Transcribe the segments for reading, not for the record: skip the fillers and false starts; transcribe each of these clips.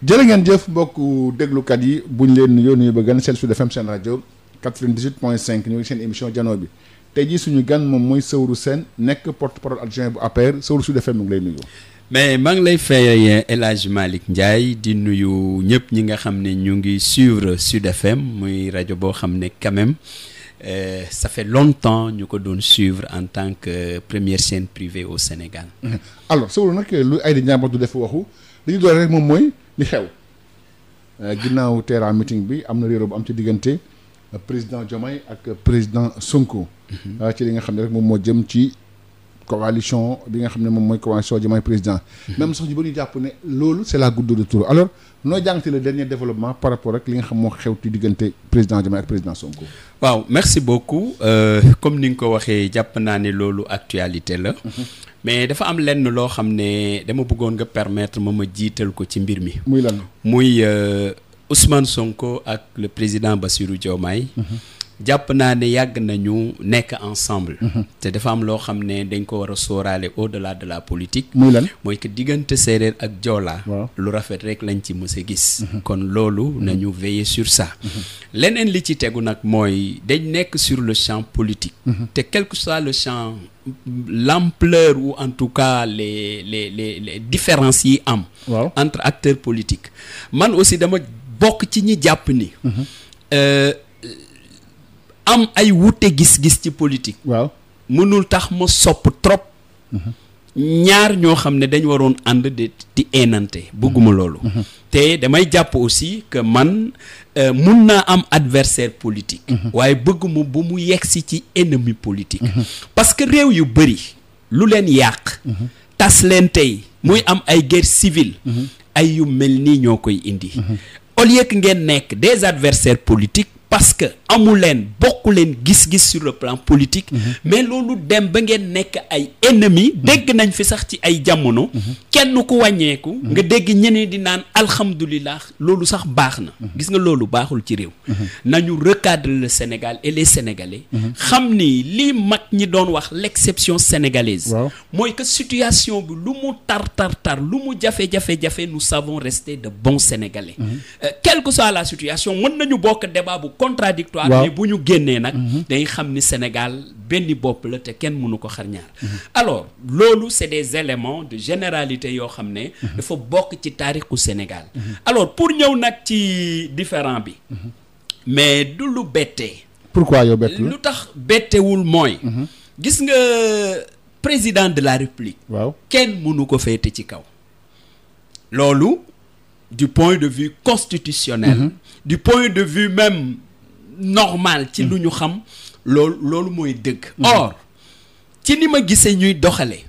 jërë ngeen jëf mbokku déglukat yi buñ leen nuyoo nuyu ba gën seen Sud FM seen rajo 98.5 ñu ngi seen émission Jano bi tey jii suñu gan moom mooy Saourou Sène nekk porte-parole adjoint bu APR Saourou Sud FM mu ngi lay nuyu. mais maa ngi lay fay El Hadj Malick Ndiaye di nuyu ñëpp ñi nga xam ne ñu ngi suivre Sud FM muy rajo boo xam ne quand même ça fait longtemps ñu ko doon suivre en tant que première chaîne privée au Sénégal. alors Saourou nag lu ay di ñaamatu def waxu li ñu doon rek moom mooy li xew ginnaaw terrain meeting bi am na réeróo bu am ci diggante président Diomaye ak président Sonko. ci li nga xam ne rek moom moo jëm ci coalition bi nga xam ne moom mooy coalition Diomaye président. même sax ñu ba ñu jàpp ne loolu c'est la goutte de trop alors noo jàngate le dernier développement par rapport ak li nga xam moo xew ci diggante président Diomaye ak président Sonko. waaw merci beaucoup comme ni nga ko waxee jàpp naa ne loolu actualité la. mais dafa am lenn loo xam ne dama bëggoon nga permettre ma jiital ko ci mbir mi. muy lan muy Ousmane Sonko ak le président Bassirou Diomaye. jàpp naa ne yàgg nañu nekk ensemble. te dafa am loo xam ne dañ ko war a sóoraale au-delà de la politique. muy lan mooy que diggante séeréer ak joola. waaw lu rafet rek lañ ci mës a gis. kon loolu nañu veiller sur ça. leneen li ci tegu nag mooy dañ nekk sur le champ politique. te quel que soit le champ l'ampleur ou en tout cas les différences yi am. waaw entre acteurs politiques man aussi dama bokk ci ñi jàpp ni. am ay wute gis-gis ci politique. waaw mënul tax ma sopp trop. ñaar ñoo xam ne dañ waroon ànd di eenante bëgguma loolu. te damay jàpp aussi que man mun naa am adversaire politique. waaye bëgguma bu mu yegsi ci ennemi politique. parce que réew yu bëri lu leen yàq. tas leen tey muy am ay guerre civile. ay yu mel nii ñoo koy indi. au lieu que ngeen nekk des adversaires politiques. parce que amu leen bokku leen gis-gis sur le plan politique. mais loolu dem ba ngeen nekk ay ennemis. dégg nañ fi sax ci ay jamono. kenn ku wàññeeku. nga dégg ñeneen di naan alhamdulilah loolu sax baax na. gis nga loolu baaxul ci réew. nañu recadrer le Sénégal et les Sénégalais. xam ni lii mag ñi doon wax l'exception sénégalaise. mooy que situation bi lu mu tar lu mu jafe-jafe nous savons rester de bons Sénégalais. quelle que soit la situation mën nañu bokk débat bu contradictoire mais bu ñu génnee nag day xam ni Sénégal benn bopp la te kenn mënu ko xar ñaar. alors loolu c'est des éléments de généralité yoo xam ne dafa bokk ci taarixu Sénégal. alors pour ñëw nag ci différent bi mais du lu bettee. pourquoi yow bett la lu tax bettewul mooy gis nga président de la République. waaw kenn mënu ko féete ci kaw loolu du point de vue constitutionnel. du point de vue même normal ci lu ñu xam loolu mooy dëgg. or ci ni ma gisee ñuy doxale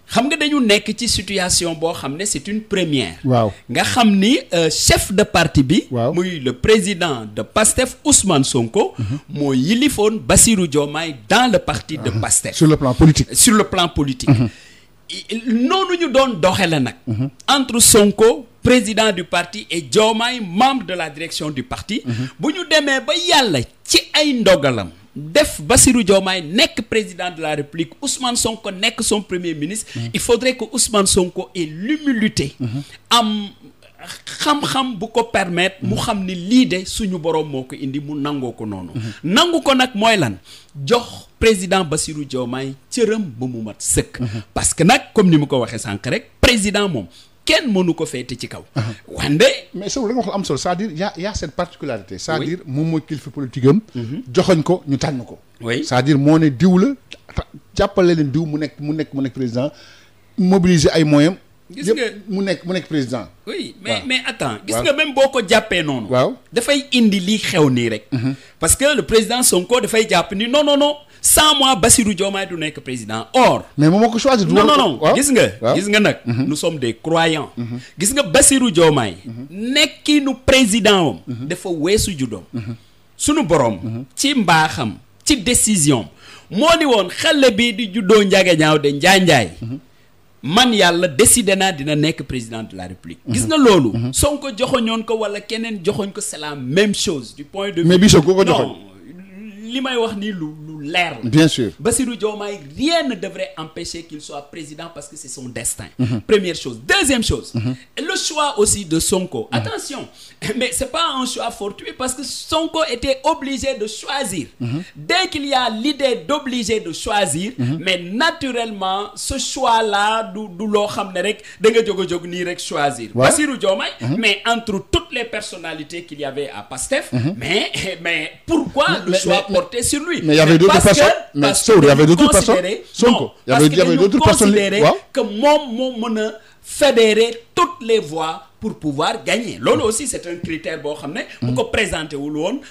xam nga dañu nekk ci situation boo xam ne c'est une première. waaw nga xam ni chef de parti bi. waaw muy le président de PASTEF Ousmane Sonko. moo yilifoon Bassirou Diomaye dans le parti de PASTEF. sur le plan politique. sur le plan politique. noonu ñu doon doxale nag. entre Sonko président du parti et Diomaye membre de la direction du parti. bu ñu demee ba yàlla ci ay ndogalam def Bassirou Diomaye nekk président de la République Ousmane Sonko nekk son premier ministre. il faudrait que Ousmane Sonko ait l'humilité am xam-xam bu ko permettre mu xam ni lii de suñu boroom moo ko indi mu nangoo ko noonu. nangu ko nag mooy lan jox président Bassirou Diomaye cëram ba mu mat sëkk. parce que nag comme ni mu ko waxee sànq rek président moom kenn mënu ko féete ci kaw. wande mais Sow da nga wax am solo c'est-à-dire y a cette particularité. c'est-à-dire moom mooy kilifa politique am. joxoñ ko ñu tànn ko. oui c'est-à-dire moo ne diw la jàppale leen diw mu nekk président mobiliser ay moyens. gis nga mu nekk président. oui mais attends gis nga même boo ko jàppee noonu. waaw dafay indi lii xew nii rek. parce que le président Sonko dafay jàpp ni non sans moi Bassirou Diomaye du nekk président or. mais moom moo ko choisir. non gis nga nag. nous sommes des croyants. gis nga Bassirou Diomaye. nekkinu président am. dafa weesu juddoom. sunu borom. ci mbaaxam ci décision moo ni woon xale bii di juddoo njagañaaw de njaanjaay. man yàlla décidé naa dina nekk président de la République. gis nga loolu. Sonko joxoñoon ko wala keneen joxoñ ko c'est la même chose du point de vue. mais bii Sonko ko joxoñ li may wax nii lu leer la. Bien sûr. Bassirou Diomaye, rien ne devrait empêcher qu'il soit président parce que c'est son destin. Première chose. Deuxième chose, le choix aussi de Sonko. Attention, mais c'est pas un choix fortuit parce que Sonko était obligé de choisir. Dès qu'il y a l'idée d'obliger de choisir, mais naturellement, ce choix-là, du loo xam ne rek da nga jóg nii rek choisir. Ouais. Bassirou Diomaye, mais entre toutes les personnalités qu'il y avait à Pastef, mais pourquoi le choix porté sur lui? Mais il y avait d'autres personnes. Mais il y avait d'autres personnes. Sonko. Il y avait d'autres personnes. Que moom moo mën a fédérer toutes les voix pour pouvoir gagner. Loolu aussi c'est un critère boo xam ne bu ko présenté wul woon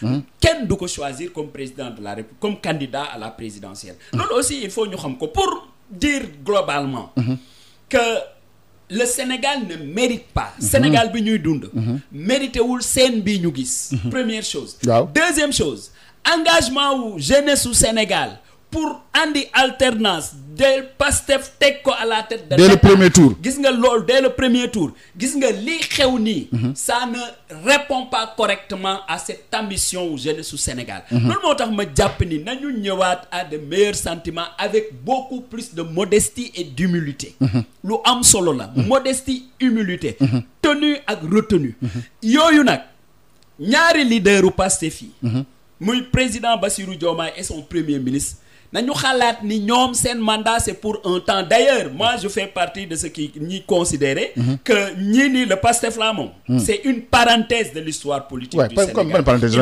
kenn du ko choisir comme président de la République, comme candidat à la présidentielle. Loolu aussi il faut ñu xam ko pour dire globalement que le Sénégal ne mérite pas. Sénégal bi ñuy dund. mérité wul scène bi ñu gis. Première chose. Waaw. Deuxième chose, engagement wu jeunesse su Sénégal pour andi alternance de Pastef teg ko à la tête de Dès le premier tour. gis nga loolu dès le premier tour gis nga li xew nii ça ne répond pas correctement à cette ambition wu jeunesse su Sénégal. loolu moo tax ma jàpp ni nañu ñëwaat à de meilleurs sentiments avec beaucoup plus de modestie et d'humilité. lu am solo la. modestie, humilité. tenue ak retenue. yooyu nag ñaari leaderu Pastef yi. muy président Bassirou Diomaye et son premier ministre. nañu xalaat ni ñoom seen mandat c'est pour un temps. D'ailleurs moi je fais partie de ceux qui ñi considérer que ñii nii le Pastef là moom c'est une parenthèse de l'histoire politique du Sénégal. Bonne parenthèse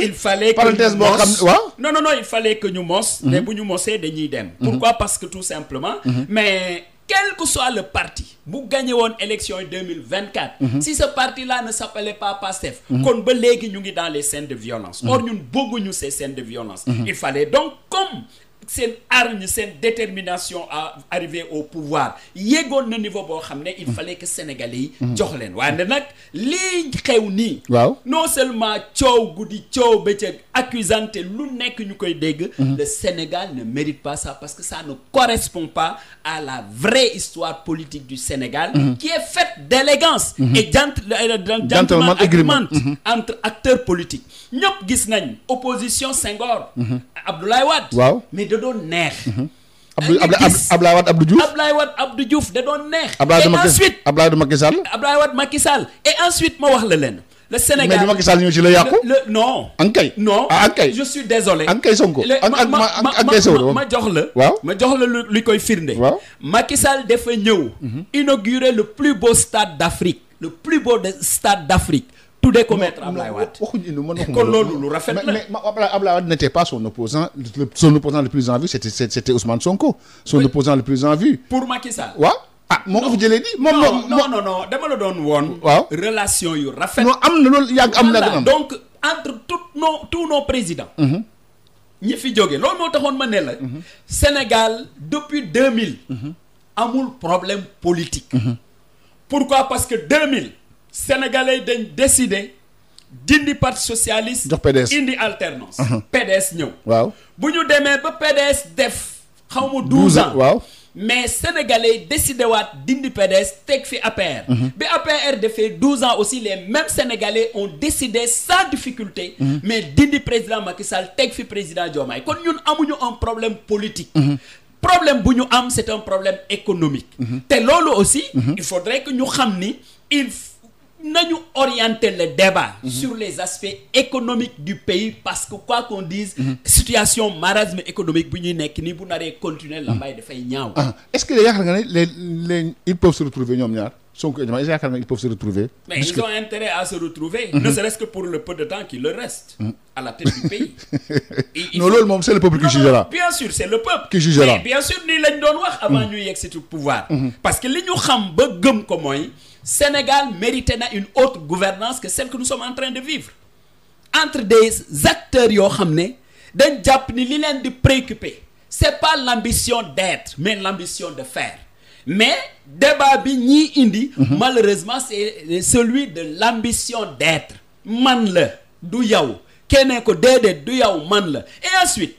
il fallait que boo xam waaw. non il fallait que ñu mos. mais bu ñu mosee dañuy dem. Pourquoi? Parce que tout simplement mais quel que soit le parti bu gagné woon élection yi 2024 si ce parti-là ne s'appelait pas Pastef kon ba léegi ñu ngi dans les scènes de violence. Or ñun bëgguñu ces scènes de violence. Il fallait donc comme seen hargne seen détermination à arriver au pouvoir yéegoon na niveau boo xam ne il fallait que Sénégalais yi jox leen waaye nag lii xew nii. waaw non seulement coow guddi coow bëccëg accusante lu nekk ñu koy dégg. Le Sénégal ne mérite pas ça parce que ça ne correspond pas à la vraie histoire politique du Sénégal. Qui est faite d'élégance et gentleman agreement entre acteurs politiques. ñëpp gis nañ opposition Senghor. Abdoulaye Wade. waaw mais da doon neex. Abdoulaye Wade Abdou Diouf da doon neex. Abdoulaye Wade Macky Sall. Et ensuite ma wax la leen. Le Sénégal mais bi Macky Sall ñëw ci la yàqu. non. ankay non ankay. je suis désolé. ankay Sonko ankay Sonko ma jox la. waaw ma jox la lu koy firnde. waaw Macky Sall dafa ñëw. inaugurer le plus beau stade d'Afrique. le plus beau stade d'Afrique. tuddee ko maître Ablaye Wade. kon loolu lu rafet la. mais Ablaye Wade n'était pas son opposant. Son opposant le plus en vue c'était Ousmane Sonko. Son opposant le plus en vue. pour Macky Sall. waaw. moo ko fi jëlee di. non dama la doon woon. waaw relation yu rafet. non am na loolu yàgg am na. donc entre tous nos présidents. ñi fi jógee loolu moo taxoon ma ne la. Sénégal depuis 2000. amul problème politique. Pourquoi? Parce que 2000. Sénégalais dañ décider dindi parti socialiste. jox PDS indi alternance. PDS ñëw. waaw bu ñu demee ba PDS def. xaw ma 12 ans waaw. mais sénégalais décidé waat dindi PDS teg fi APR. bi APR defee 12 ans aussi les mêmes sénégalais ont décidé sans difficulté. mais dindi président Macky Sall teg fi président Diomaye kon ñun amuñu un problème politique. problème bu ñu am c'est un problème économique. te loolu aussi. il faudrait que ñu xam ni nañu orienter le débat sur les aspects économiques du pays parce que quoi qu'on dise situation marasme économique bu ñuy nekk nii bu naree continuer la mbay dafay ñaaw. est-ce que yaakaar nga ne les ils peuvent se retrouver ñoom ñaar Sonko et Diomaye yaakaar nga ils peuvent se retrouver. mais ils ont intérêt à se retrouver. ne serait-ce que pour le peu de temps qui leur reste. à la tête du pays. non loolu moom c'est le peuple qui jugera. bien sûr c'est le peuple qui jugera. mais bien sûr nii lañ doon wax avant ñuy yegg si pouvoir. parce que li ñu xam ba gëm ko mooy. Sénégal méritait na une autre gouvernance que celle que nous sommes en train de vivre entre des acteurs yoo xam ne dañ jàpp ni li leen di préoccuper c'est pas l'ambition d'être mais l'ambition de faire mais débat bi ñii indi malheureusement c'est celui de l'ambition d'être man la du yow keneen ko déedéet du yow man la et ensuite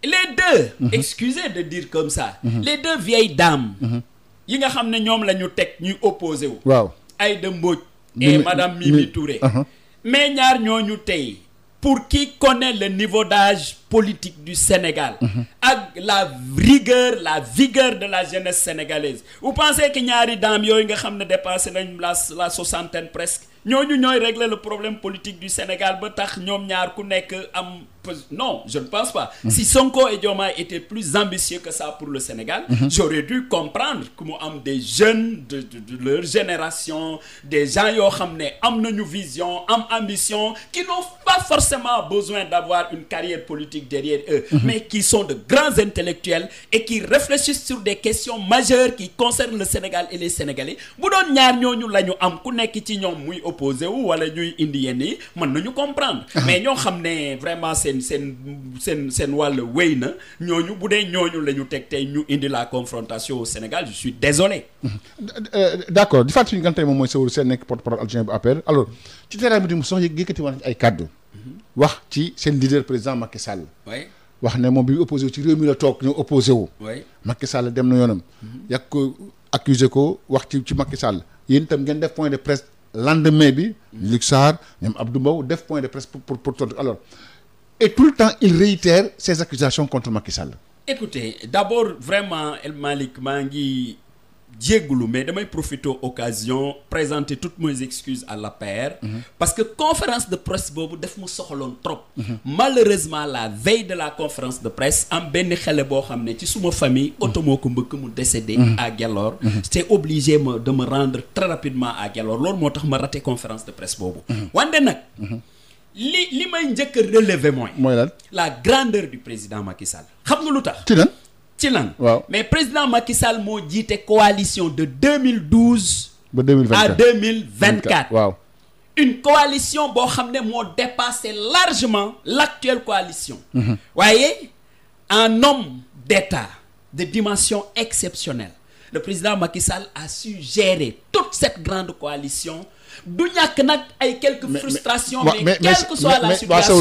les deux excusez de dire comme ça les deux vieilles dames yi nga xam ne ñoom la ñu teg ñuy opposé wu. waaw Aïda Mbodj et madame Mimi Touré. mais ñaar ñooñu tey pour qui connaît le niveau d'âge politique du Sénégal ak la rigueur la vigueur de la jeunesse sénégalaise vous pensez que ñaari daam yooyu nga xam ne dépassé nañ la soixantaine presque ñooñu ñooy régler le problème politique du Sénégal ba tax ñoom ñaar ku nekk am non je ne pense pas si Sonko et Diomaye étaient plus ambitieux que ça pour le Sénégal j'aurais dû comprendre que mu am des jeunes de leur génération des gens yoo xam ne am nañu vision am ambition qui n'ont pas forcément besoin d'avoir une carrière politique derrière eux mais qui sont de grands intellectuels et qui réfléchissent sur des questions majeures qui concernent le Sénégal et les Sénégalais bu doon ñaar ñooñu la ñu am ku nekk ci ñoom muy opposé wu wala ñuy indi yenn yi mën nañu comprendre mais ñoo xam ne vraiment seen wàll wéy na ñooñu bu dee ñooñu la ñu teg tey ñu indi la confrontation au Sénégal je suis désolé d'accord di fàttali ñu gan tey moom mooy Saourou Sène nekk porte-parole adjoint bu APR alors ci terrain bi di mu sox yëkkati woon ay kàddu wax ci seen leader président Macky Sall wax ne moom bi opposé wu ci réew mi la toog ñoo opposé wu Macky Sall dem na yoonam yàgg ko accusé ko wax ci Macky Sall yéen itam ngeen def point de presse lendemain bi Luc Sarr ñoom Abdou Mbow def point de presse pour tontu alors et tout le temps il réitère ses accusations contre Macky Sall. Écoutez d'abord vraiment El Malick maa ngi jéggulu mais damay profiter occasion présenter toutes mes excuses à l'APR parce que conférence de presse boobu daf mu soxaloon trop malheureusement la veille de la conférence de presse am benn xale boo xam ne ci suma famille oto moo ko mbëkk mu décédé à Guelor j'étais obligé de me rendre très rapidement à Guelor loolu moo tax ma raté conférence de presse boobu wante nag li may njëkk a relever mooy lan la grandeur du président Macky Sall xam nga lu tax ci lan waaw mais président Macky Sall moo jiite coalition de 2012 ba 2024 à 2024 waaw une coalition boo xam ne moo dépassé largement l'actuelle coalition waaye un homme d'État de dimension exceptionnelle le président Macky Sall a su gérer toute cette grande coalition du ñàkk nag ay quelques frustrations mais quelle que soit la situation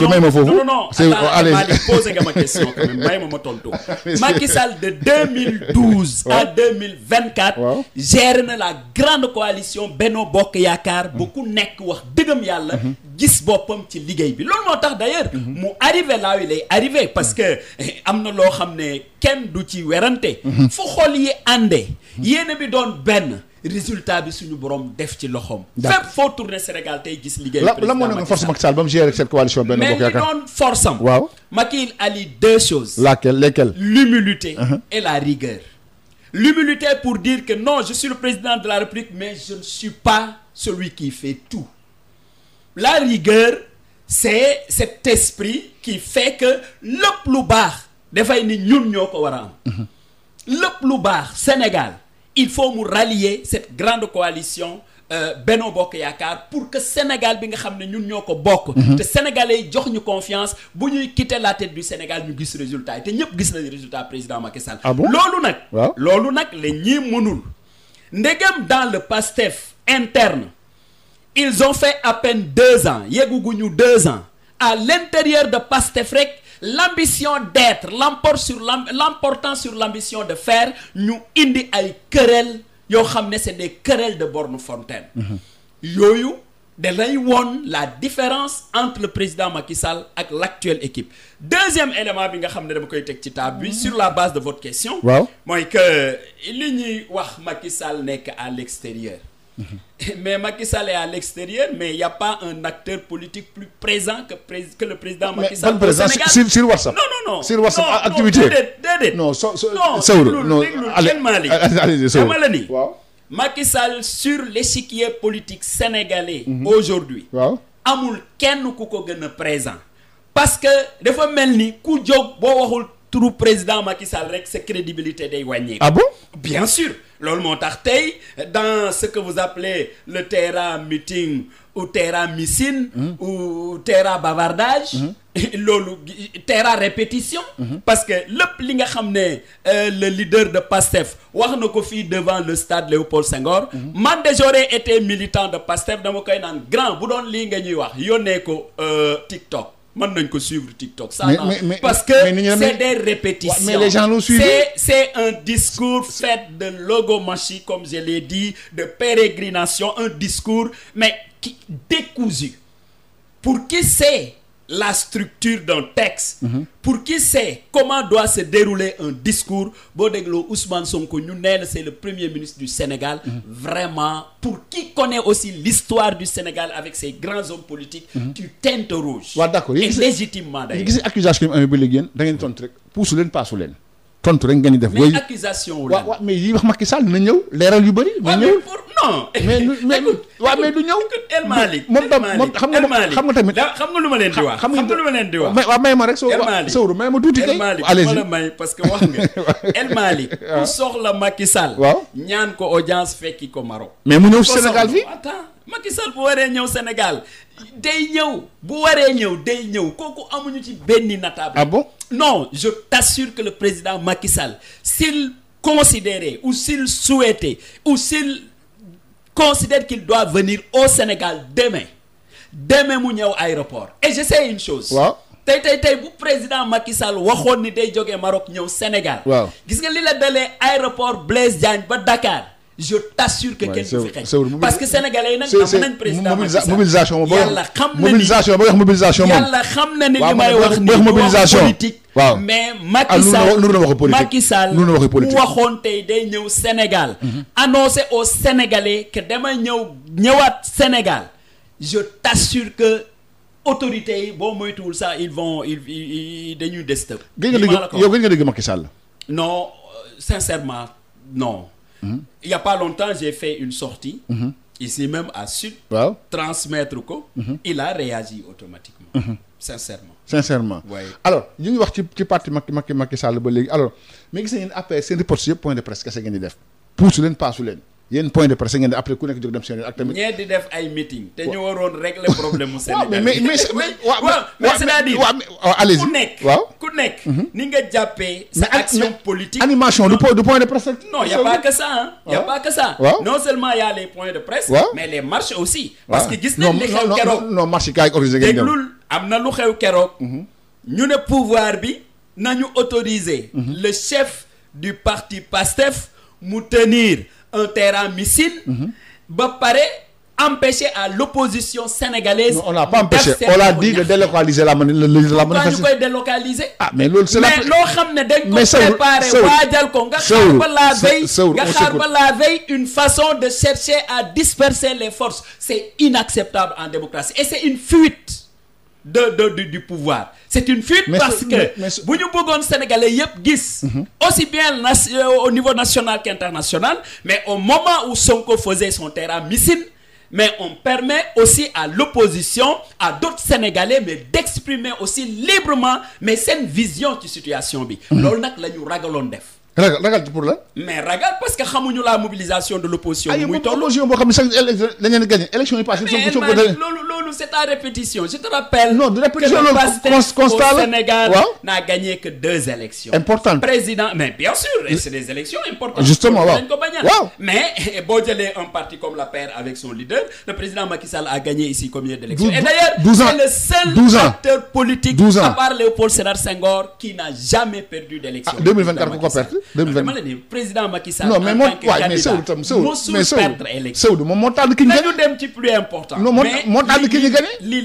non allez posé nga ma question quand même may ma tontu Macky Sall de 2012 à 2024 gère na la grande coalition Benno Bokk Yaakaar ba ku nekk wax dëggam yàlla gis boppam ci liggéey bi loolu moo tax d'ailleurs mu arrivé là où il est arrivé parce que am na loo xam ne kenn du ci werante fu xol yi àndee yéene bi doon benn résultat bi suñu borom def ci loxoom. fépp foo tourner Sénégal tey gis liggéey. la moo nekk force Macky Sall ba mu gérer cette coalition Benno Bokk Yaakaar mais li doon force am. waaw Macky il allie deux choses. lesquelles l'humilité et la rigueur. L'humilité pour dire que non je suis le président de la République mais je ne suis pas celui qui fait tout. La rigueur c'est cet esprit qui fait que lépp lu baax dafay ni ñun ñoo ko war a am. lépp lu baax Sénégal. il faut mu rallier cette grande coalition Benno Bokk Yaakaar pour que Sénégal bi nga xam ne ñun ñoo ko bokk te sénégalais yi jox ñu confiance bu ñuy quitter la tête du Sénégal ñu gis résultat yi te ñëpp gis nañu résultat président Macky Sall loolu nag la ñi mënul ndegam dans le PASTEF interne ils ont fait à peine 2 ans yegguguñu 2 ans à l'intérieur de PASTEF rek l'ambition d'être l'emportant sur l'ambition de faire ñu indi ay querelles yoo xam ne c'est des querelles de borne fontaine yooyu dalay woon la différence entre le président Macky Sall ak l'actuelle équipe deuxième élément bi nga xam ne dama koy teg ci table bi sur la base de votre question mooy que li ñuy wax Macky Sall nekk à l'extérieur mais Macky Sall est à l'extérieur mais il y a pas un acteur politique plus présent que le président Macky Sall au Sénégal sur WhatsApp non sur WhatsApp activité déedéet non Saourou non allez dama la ni Macky Sall sur l'échiquier politique sénégalais aujourd'hui amul kenn ku ko gën a présent parce que dafa mel ni ku jóg boo waxul turu président Macky Sall rek sa crédibilité day wàññeeku. Ah bon? Bien sûr loolu moo tax tey dans ce que vous appelez le terrain meeting ou terrain missine ou terrain bavardage loolu terrain répétition parce que lépp li nga xam ne le leader de PASTEF wax na ko fii devant le stade Léopold Senghor man de j'aurais été militant de PASTEF dama koy naan grand bu doon lii nga ñuy wax yónnee ko TikTok mën nañ ko suivre TikTok ça mais parce que c'est des répétitions mais les gens l'ont suivi c'est un discours fait de logomachie comme je l'ai dit de pérégrination un discours mais qui décousu pour qui sait la structure d'un texte. Pour qui sait comment doit se dérouler un discours boo dégloo Ousmane Sonko ñu nee la c'est le premier ministre du Sénégal. Vraiment pour qui connaît aussi l'histoire du Sénégal avec ses grands hommes politiques. Tu t'interroges. waaw d'accord et légitimement d'ailleurs. gis accusation yi amee ba léegi yéen da ngeen tontu rek puusu leen paasu leen tontu rek ngeen di def. mais accusation wu waaw mais yi wax Macky Sall na ñëw leeral yu bëri. na ñëw non. mais du ñëw. El Malick moom xam nga tamit. xam nga lu ma leen di wax. xam nga lu ma leen di wax. waaw may ma rek Sowru may ma tuuti kay. El Malick ma la may parce que wax nga. El Malick ku soxla Macky Sall. waaw ñaan ko audience fekki ko Maroc. mais mu ñëw Sénégal fii. attends Macky Sall bu waree ñëw Sénégal day ñëw bu waree ñëw day ñëw kooku amuñu ci benn natable. Ah bon? Non, je t'assure que le président Macky Sall s'il considérait ou s'il souhaitait ou s'il considère qu'il doit venir au Sénégal demain mu ñëw aéroport. Et je sais une chose. waaw tey bu président Macky Sall waxoon ni day jógee Maroc ñëw Sénégal. waaw gis nga li la dalee aéroport Blaise Diagne ba Dakar. Je t'assure que kenn du fi xëy parce que sénégalais yi nag am nañ président Macky Sall mobilisation yàlla xam na ni mobilisation yàlla xam na ni li may wax ni mobilisation politique. waaw mais Macky Sall mu waxoon tey day ñëw Sénégal. annoncé aux Sénégalais que dama ñëwaat Sénégal. Je t'assure que autorités yi boo moytuwul ça ils dañuy destëb. yow gën nga dégg Macky Sall. Non sincèrement non. Il y a pas longtemps j'ai fait une sortie. Ici même à Sud. waaw transmettre ko. Il a réagi automatiquement. Sincèrement. Oui. Alors ñu ngi wax ci parti Macky Sall ba léegi alors mais gis nañu après seen report yëpp point de presse kese ngeen di def. puusu leen paasu leen. yéen point de presse ngeen di après ku nekk jóg dem seen ak tamit. ñee di def ay meeting te ñu waroon régler problème mu Sénégal. mais c'est-à-dire allez-y ku nekk ni nga jàppee sa action politique. animation du point de presse. Non, y a pas que ça hein. Y a pas que ça. Non seulement y a les points de presse. mais les marches aussi. parce que gis nañ li xew keroog. non marche yi kaay organisé ngeen dem. déglul am na lu xew keroog. ñu ne pouvoir bi nañu autoriser. le chef du parti PASTEF mu tenir un terrain missile. ba pare empêcher à l'opposition sénégalaise. Non, on n'a pas empêché, on l'a dit de délocaliser la manifestation. Pourquoi ñu koy délocaliser. Ah mais loolu c'est mais loo xam ne dañ ko préparer waajal ko nga xaar ba la veille une façon de chercher à disperser les forces. C'est inacceptable en démocratie et c'est une fuite du pouvoir. C'est une fuite parce que bu ñu bëggoon sénégalais yëpp gis. aussi bien au niveau national qu'international, mais au moment où Sonko faisait son terrain missile. Mais on permet aussi à l'opposition, à d'autres Sénégalais, mais d'exprimer aussi librement mais seen vision ci situation bi. loolu nag la ñu ragaloon def. ragal pour la. mais ragal parce que xamuñu la mobilisation de l'opposition. muy toll opposition boo xam ne sax dañ leen gagné élection yi passé. mais loolu c'est à répétition je te rappelle. non de répétition loolu constat au Sénégal n'a gagné que 2 élections. importantes. président mais bien sûr et c'est des élections importantes. justement waaw dañ ko bañ a. mais boo jëlee un parti comme l'APR avec son leader le président Macky Sall a gagné ici combien d'élections. et d'ailleurs c'est le seul acteur politique à part Léopold Sédar Senghor qui n'a jamais perdu d'élection. 2024 ku ko perte. dama la ni président Macky Sall non mais mais perdre élection. Sewdu moom moo tànn ki ñu dañu dem ci plus important. non moo tànn ki ñu gagné. li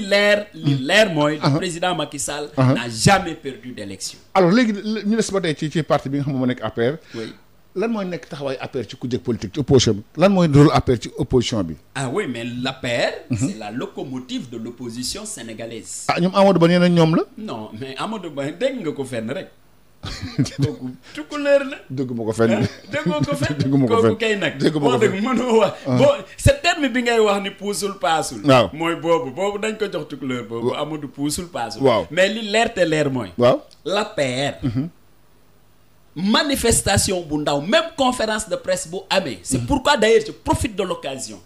leer mooy. le président Macky Sall n'a jamais perdu d'élection. alors léegi ñu des ba tey ci parti bi nga xam ne moo nekk APR. oui lan mooy nekk taxawaay APR ci kujje politique ci opposition bi lan mooy rôle APR ci opposition bi. ah oui mais l'APR. c'est la locomotive de l'opposition sénégalaise. ah ñoom Amadou Ba nee na ñoom la. non mais Amadou Ba dégg nga ko fenn rek. kooku tukkuleer la. dégguma ko fenn. déggoo ko fenn dégguma ko fenn kooku kay nag. dégguma ko fenn mënoo wax. bon ce terme bi ngay wax ni puusul paasul. waaw mooy boobu dañ ko jox tukkuleer boobu Amadou puusul paasul. waaw mais li leer te leer mooy. waaw l'APR. manifestation bu ndaw même conférence de presse bu amee. c'est pourquoi d'ailleurs je profite de l'occasion.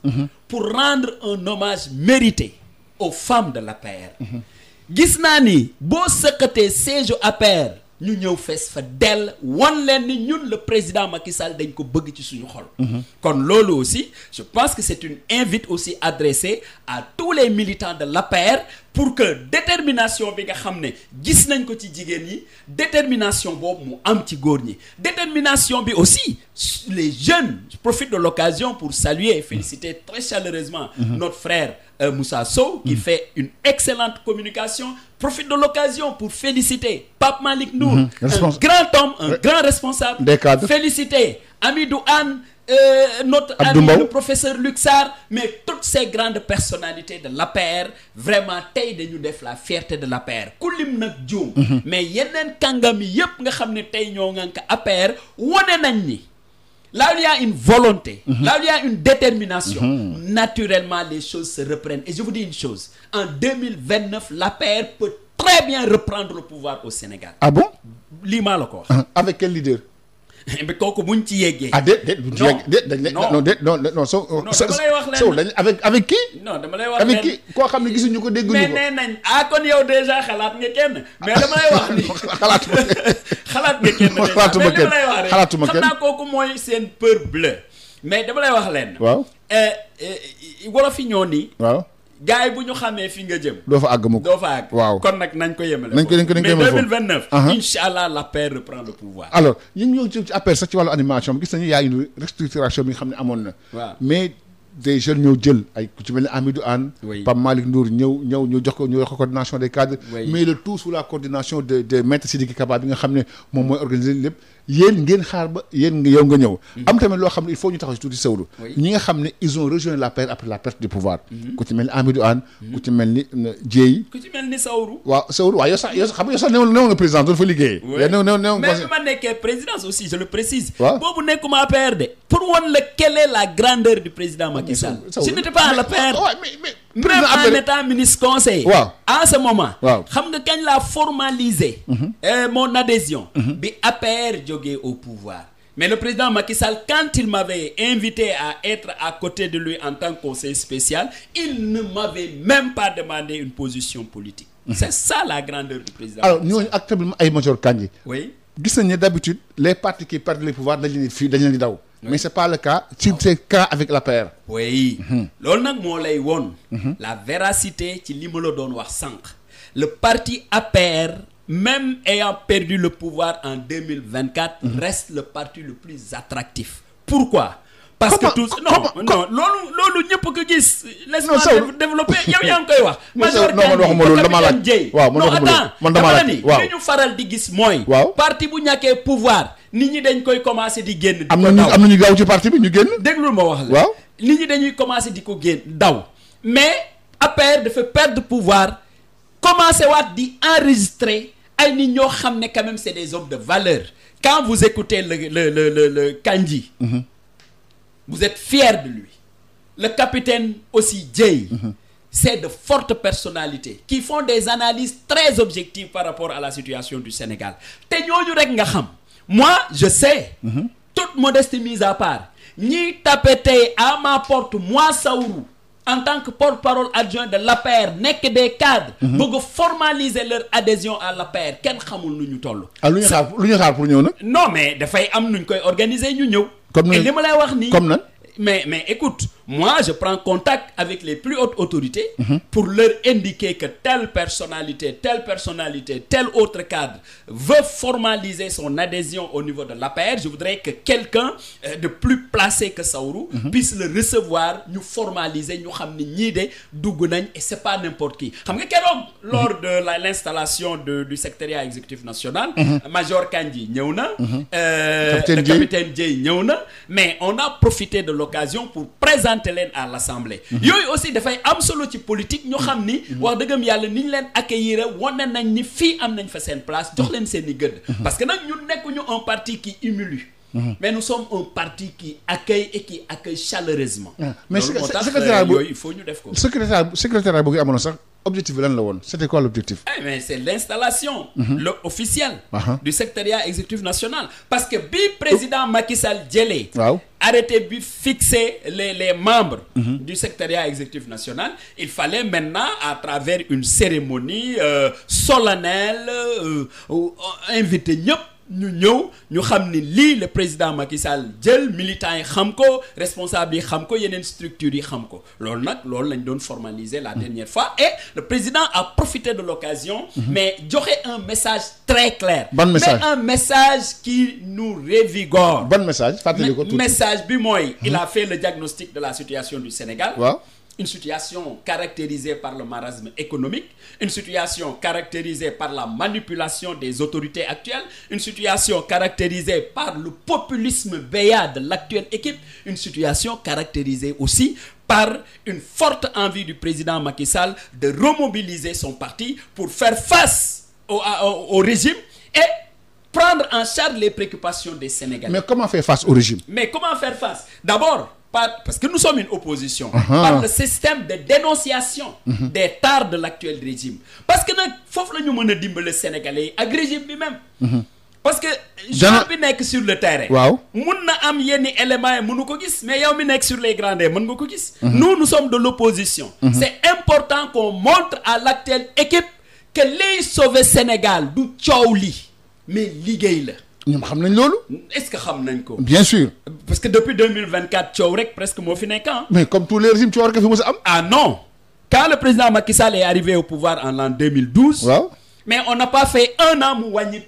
pour rendre un hommage mérité aux femmes de l'APR. gis naa ni boo sëqatee siège APR. ñu ñëw fees fa dell wan leen ni ñun le président Macky Sall dañ ko bëgg ci suñu xol. kon loolu aussi je pense que c'est une invite aussi adressée à tous les militants de l'APR pour que détermination bi nga xam ne gis nañ ko ci jigéen ñi détermination boobu mu am ci góor ñi détermination bi aussi les jeunes. Je profite de l'occasion pour saluer et féliciter très chaleureusement notre frère Moussa Sow qui fait une excellente communication. Profite de l'occasion pour féliciter Pape Malick Ndour, un grand homme, un grand responsable. Des cadres. Féliciter Amidou Anne, notre Abdou ami Mbow. le professeur Luc Sarr, mais toutes ces grandes personnalités de l'APR vraiment tey dañu def la fierté de l'APR ku lim nag juum mais yeneen kàngam yi yépp nga xam ne tey ñoo ngànk APR wane nañ ni là où il y a une volonté, là où il y a une détermination, naturellement les choses se reprennent. Et je vous dis une chose, en 2029, l'APR peut très bien reprendre le pouvoir au Sénégal. Ah bon? lii maa la ko wax. Avec quel leader? mais kooku buñ ci yeggee. ah déet buñ ci yeggee non so non dama lay wax so leen dañ avec qui? non dama lay wax avec leen qui koo xam ne gisuñu ko dégguñu mais ko. nee nañ kon yow déjà xalaat nga kenn mais dama lay wax ni xalaatuma xalaat nga kenn déjà xalaatuma mais li kenn ma lay wax rek xalaatuma xam kenn. naa kooku mooy seen peur bleu mais dama lay wax leen. waaw wolof yi ñoo ni. waaw gars yi bu ñu xamee fi nga jëm. doo fa àgg mukk. doo fa àgg. waaw kon nag nañ ko yemale. nañ ko mais yemale foofu 2029. Inch'Allah l'APR reprend le pouvoir. alors ñu ngi ñëw ci APR sax ci wàllu animation bi gis nañu y a une restructuration bi nga xam ne amoon na. waaw mais des jeunes ñëw jël ay ku ci mel ne Amidou Anne. Oui. Pape Malick Ndour ñu jox ko coordination des cadres. Oui. mais le tout sous la coordination de maître Sidiki Kaba bi nga xam ne moom mooy organiser lépp yéen ngeen xaar ba yéen yow nga ñëw. am tamit loo xam ne il faut ñu taxaw ci tuuti sawru. Oui. ñi nga xam ne ils ont rejoint l'APR après la perte du pouvoir. ku ci mel ni Amidou Anne. ku ci mel ni Dieye. ku ci mel ni Sawru. waaw sawru waaw yow sax xam nga yow sax néew nga président doon fa liggéeyee. Ouais. néew mais bi ma nekkee présidence aussi je le précise. waaw. boobu nekkuma APR de. pour wan la quelle est la grandeur du président Macky Sall. je n'étais pas à l'APR. waaw mais même en étant ministre conseil. waaw. en ce moment. waaw. xam nga kañ laa formaliser. mon adhésion. bi APR jógee au pouvoir. mais le président Macky Sall quand il m'avait invité à être à côté de lui en tant que conseiller spécial il ne m'avait même pas demandé une position politique. c'est ça la grandeur du président. alors ñooñu actuellement ay Major Kandji. oui. gis nañ ne d'habitude les partis qui perdent le pouvoir dañ leen di daw. mais c'est pas le cas ci c'est cas avec l'APR. oui. loolu nag moo lay woon. la véracité ci li ma la doon wax sànq. le parti APR même ayant perdu le pouvoir en 2024 reste le parti le plus attractif. pourquoi? parce que tous non loolu ñëpp ko gis. laisse-moi développer yow yaa ngi koy wax. Major Kandji man dama la ni li ñu faral di gis mooy. waaw parti bu ñàkkee pouvoir nit ñi dañ koy commencer di génn. am nañu gaaw ci parti bi ñu génn. déglul ma wax la. waaw nit ñi dañuy commencer di ko génn daw. mais APR dafa perdre pouvoir commencer waat di enregistrer ay nit ñoo xam ne quand même c'est des hommes de valeur. quand vous écoutez le Kandji. vous êtes fiers de lui. le capitaine aussi Dieye. c'est de fortes personnalités qui font des analyses très objectives par rapport à la situation du Sénégal te ñooñu rek nga xam moi je sais toute modestie mise à part ñiy tapé tey à ma porte moi Sawru en tant que porte-parole adjoint de l'APR nekk des cadres bëgg formaliser leur adhésion à l'APR kenn xamul nu ñu toll lu ñu xaar pour ñëw nag non mais dafay am nuñ koy organiser ñu ñëw comme et li ma lay wax nii comme nan mais écoute moi je prends contact avec les plus hautes autorités pour leur indiquer que telle personnalité tel autre cadre veut formaliser son adhésion au niveau de l'APR je voudrais que quelqu'un de plus placé que Sawru puisse le recevoir ñu formaliser ñu xam ni ñii de dugg nañ et c'est pas n'importe qui xam nga keroog lors de l'installation du secrétariat exécutif national Major Kandji ñëw na le capitaine Dieye ñëw na mais on a profité de l'occasion pour présenter leen à l'Assemblée yooyu aussi dafay am solo ci politique ñu xam ni wax dëggam yàlla ni ñu leen accueillir wane nañ ni fii am nañ fa seen place jox leen seen i gëdd parce que nag ñun nekkuñu un parti qui humilie mais nous sommes un parti qui accueille et qui accueille chaleureusement mais secrétaire yooyu il faut ñu def ko secrétaire boobu amoon sax objectif bi lan la woon c'était quoi l'objectif mais c'est l'installation officielle du secrétariat exécutif national parce que bi président Macky Sall jëlee arrêté bi fixer les membres du secrétariat exécutif national il fallait maintenant à travers une cérémonie solennelle inviter ñëpp ñu ñëw ñu xam ni lii le président Macky Sall jël militants yi xam ko responsables yi xam ko yeneen structures yi xam ko loolu nag loolu lañ doon formaliser la dernière fois et le président a profité de l'occasion mais joxe un message très clair. Ban message? Mais un message qui nous revigore. Ban message fàttali ko tuuti. Message bi mooy il a fait le diagnostic de la situation du Sénégal. waaw. Une situation caractérisée par le marasme économique, une situation caractérisée par la manipulation des autorités actuelles, une situation caractérisée par le populisme béat de l'actuelle équipe, une situation caractérisée aussi par une forte envie du président Macky Sall de remobiliser son parti pour faire face au régime et prendre en charge les préoccupations des Sénégalais. Mais comment faire face au régime? Mais comment faire face? D'abord, parce que nous sommes une opposition, par le système de dénonciation des tares de l'actuel régime. Parce que nag foofu la ñu mën a dimbale Sénégalais yi ak régime bi même. Parce que genre bi nekk sur le terrain. waaw mun na am yenn éléments yi mënu ko gis mais yow mi nekk sur les grandeurs mën nga ko gis. Nous sommes de l'opposition. C'est important qu'on montre à l'actuelle équipe que liy sauver Sénégal du coow li mais liggéey la. ñoom xam nañ loolu. Est-ce que xam nañ ko. bien sûr. Parce que depuis 2024 coow rek presque moo fi nekk mais comme tous les régimes coow rek fi mos a am. ah non quand le président Macky Sall est arrivé au pouvoir en l'an 2012. waaw mais on n'a pas fait un an mu wàññi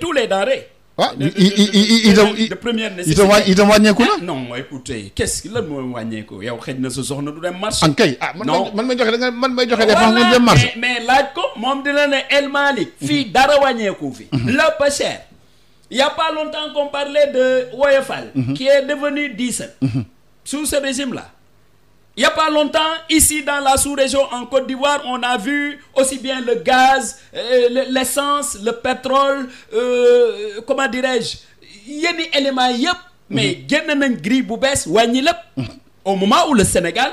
tous les denrées. waaw de première nécessité itam wàññeeku na. non écoutez qu'est-ce que lan mooy wàññeeku yow xëj na sa soxna du dem marché. an kay man may joxe da nga man may joxe dépense mu dem marché. mais laaj ko moom dina ne El Malick. fii dara wàññeeku fi. lépp a cher. Il y a pas longtemps qu'on parlait de Woyofal. Qui est devenu diesel. Sous ce régime-là. Il y a pas longtemps ici dans la sous-région en Côte d'Ivoire on a vu aussi bien le gaz l'essence le pétrole comment dirais-je yenn éléments yëpp mais génn nañ grille bu bees wàññi lépp au moment où le Sénégal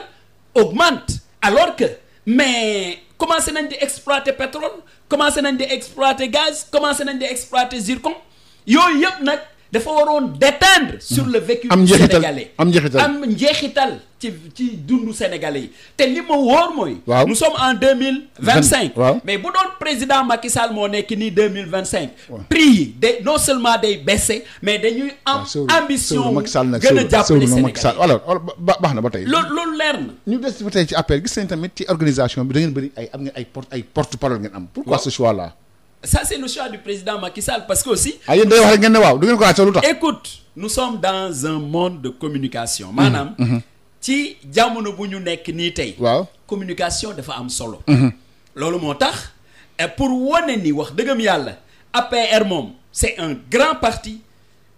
augmente alors que mais commencé nañ di exploiter pétrole commencé nañ di exploiter gaz commencé nañ di exploiter zircon yooyu yëpp nag dafa waroon déteindre sur le vécu sénégalais am njeexital ci dundu sénégalais yi te li ma wóor mooy nous sommes en 2025 mais bu doon président Macky Sall moo nekk nii 2025 prix yi day non seulement day baisser mais dañuy am ambition gën a jàppale Sénégalais alors baax na ba tey loolu leer na ñu des ba tey ci appel gis nañ tamit ci organisation bi da ngeen bëri am ngeen ay porte-parole ngeen am pourquoi ce choix là. Ça c'est le choix du président Macky Sall parce que aussi. yéen day wax rek ngeen ne waaw du ngeen ko laaj lu tax. Écoute nous sommes dans un monde de communication. maanaam ci jamono bu ñu nekk nii tey. waaw communication dafa am solo. loolu moo tax pour wane ni wax dëggam yàlla APR moom c'est un grand parti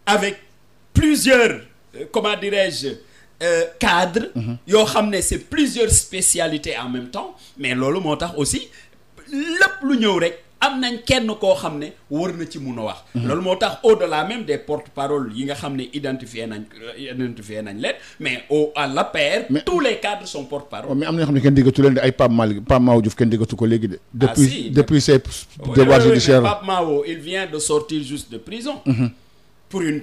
avec plusieurs comment dirais-je cadres. yoo xam ne c'est plusieurs spécialités en même temps mais loolu moo tax aussi lépp lu ñëw rek. am nañ kenn koo xam ne war na ci mun a wax. loolu moo tax au-delà même des porte-paroles yi nga xam ne identifié nañ leen mais à l'APR tous les cadres sont porte-parole. mais am na ñoo xam ne kenn déggatu leen de ay Pape Mao Diouf kenn déggatu ko léegi de. depuis ces débats judiciaires. Pape Mao il vient de sortir juste de prison. pour une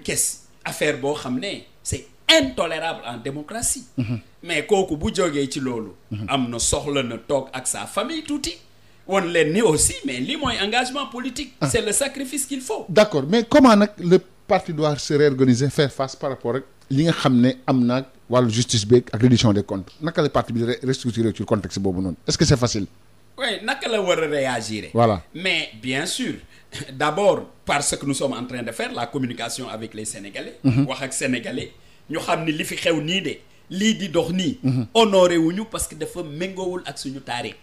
affaire boo xam ne c'est intolérable en démocratie. mais kooku bu jógee ci loolu. am na soxla na toog ak sa famille tuuti. won leen ni aussi mais lii mooy engagement politique. C'est le sacrifice qu'il faut. D'accord mais comment nag le parti doit se réorganiser faire face par rapport ak li nga xam ne am na wàllu justice beeg ak reddition des comptes naka la parti bi restructuré ci contexte boobu noonu est-ce que c'est facile. oui naka la war a réagir. voilà mais bien sûr d'abord parce que nous sommes en train de faire la communication avec les Sénégalais. wax ak Sénégalais ñu xam ni li fi xew nii de. lii di dox nii. honoré wuñu parce que dafa méngoowul ak suñu taarix.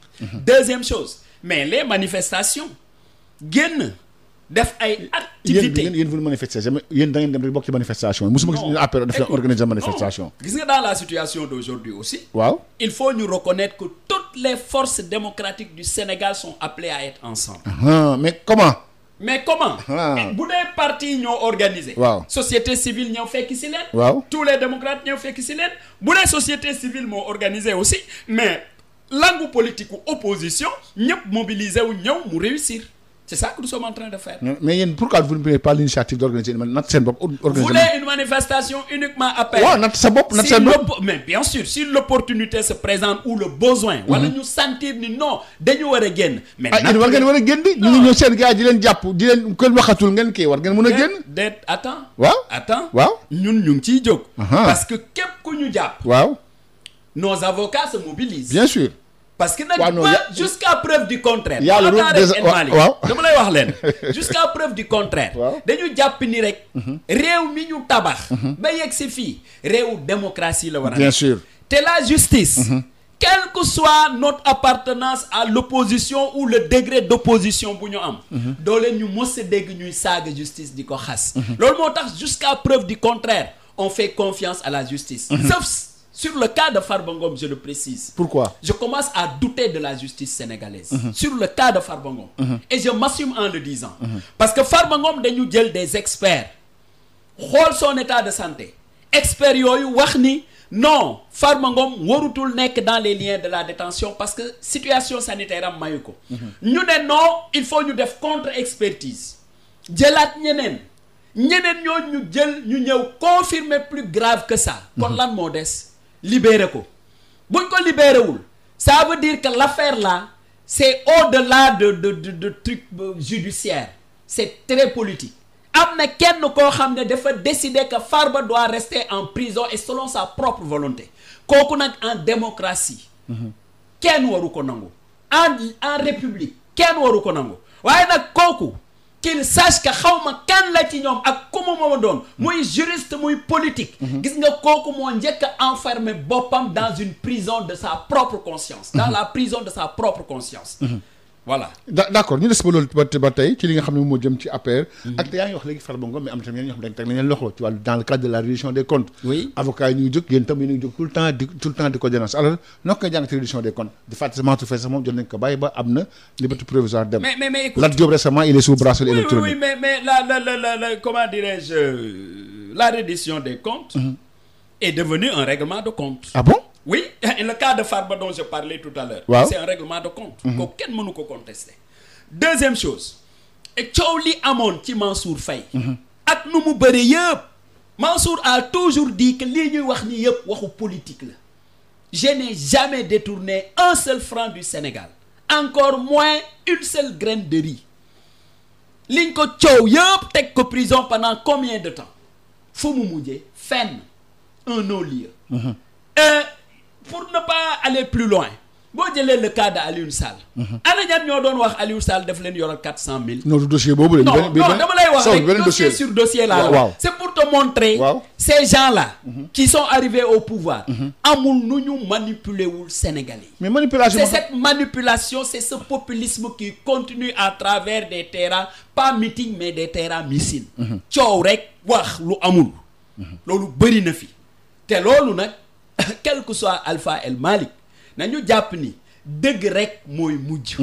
deuxième chose mais les manifestations génn def ay activités. yéen vous manifestez jamais yéen da ngeen dem rek bokk ci manifestation yi. musuma gis ñu après def organiser manifestation. gis nga dans la situation d'aujourd'hui aussi. waaw il faut ñu reconnaître que toutes les forces démocratiques du Sénégal sont appelées à être ensemble. mais comment. bu dee parti ñoo organisé. waaw société civile ñëw fekk ci leen. waaw tous les démocrates ñëw fekk ci leen. bu dee société civile moo organisé aussi mais langue politique ou opposition ñëpp mobilisé wu ñëw mu réussir c'est ça que nous sommes en train de faire. mais yéen pourquoi vous ne prenez pas l'initiative d'organiser natt seen bopp. Vous voulez une manifestation uniquement à peine. waaw natt sa bopp natt seen bopp. mais bien sûr si l'opportunité se présente ou le besoin. wala ñu sentir ni non dañu war a génn. mais natt war ngeen war a génn di. ñu ngi ñëw seen gars di leen jàpp di leen kenn waxatul ngeen kii war ngeen mën a génn. attends. waaw waaw. ñun ñu ngi ciy jóg. parce que képp ku ñu jàpp. waaw. nos avocats se mobilisent. bien sûr. parce que nag jusqu'à preuve du contraire. yàlla waaw dama lay wax leen. jusqu'à preuve du contraire. dañu jàpp ni rek. réew mi ñu tabax. ba yegg si fii réewu démocratie la war a. bien sûr. te la justice. quelle que soit notre appartenance à l'opposition ou le degré d'opposition bu ñu am. doo leen ñu mës a dégg ñuy saaga justice di ko xas. loolu moo tax jusqu'à preuve du contraire on fait confiance à la justice. sauf sur le cas de Farba Ngom, je le précise. Pourquoi? Je commence à douter de la justice sénégalaise. Sur le cas de Farba Ngom. Et je m'assume en le disant. Parce que Farba Ngom dañu jël des experts. xool son état de santé. experts yooyu wax ni non Farba Ngom warutul nekk dans les liens de la détention parce que situation sanitaire am mayu ko. ñu ne non il faut ñu def contre-expertise. jëlaat ñeneen ñooñu ñu jël ñu ñëw confirmer plus grave que ça. kon lan moo des. libéré ko buñ ko libéré wul ça veut dire que l'affaire là c'est au-delà de truc judiciaire c'est très politique am na kenn koo xam ne dafa décider que Farba doit rester en prison et selon sa propre volonté kooku nag en démocratie kenn waru ko nangu en république kenn waru ko nangu waaye nag kooku qu'il sache que xawma kan la ci ñoom ak ku mu ma doon muy juriste muy politique gis nga kooku moo njëkk a enfermer boppam dans une prison de sa propre conscience dans la prison de sa propre conscience voilà d'accord ñu des ba loolu ba tey ci li nga xam ne moo jëm ci APR ak te yaa ngi wax léegi Farba Ngom mais am tam ñoo xam ne teg nañ leen loxo ci wàllu dans le cadre de la reddition des comptes avocats yi ñu ngi jóg yéen tam yéen a ngi jóg tout le temps di ko dénoncer alors noo koy jàng ci reddition des comptes di fàtte Mansour Faye sax moom jot nañ ko bàyyi ba am na liberté provisoire dem mais écoute Lat Diop récemment il est sous bracelet électronique mais la comment dirais-je la reddition des comptes est devenue un règlement de compte ah bon. Oui, le cas de Farba dont je parlais tout à l'heure c'est un règlement de compte ko kenn mënu ko contester deuxième chose coow li amoon ci Mansour Faye ak nu mu bëri yëpp Mansour a toujours dit que lii ñuy wax ni yëpp waxu politique la je n'ai jamais détourné un seul franc du Sénégal encore moins une seule graine de riz liñ ko coow yëpp teg ko prison pendant combien de temps fu mu mujjee fenn un non-lieu pour ne pas aller plus loin boo jëlee le cas de Aliou Sall. ana ñan ñoo doon wax Aliou Sall def leen yoral 400 000. non dossier boobu la. non dama lay wax rek dossier sur dossier là. waaw c'est pour te montrer. ces gens-là. qui sont arrivés au pouvoir. amul nu ñu manipuler wul Sénégalais. mais manipulation c'est cette manipulation c'est ce populisme qui continue à travers des terrains pas meeting mais des terrains missiles. coow rek wax lu amul. loolu bëri na fi te loolu nag. quel que soit Alpha El Malick nañu jàpp ni dëgg rek mooy mujj.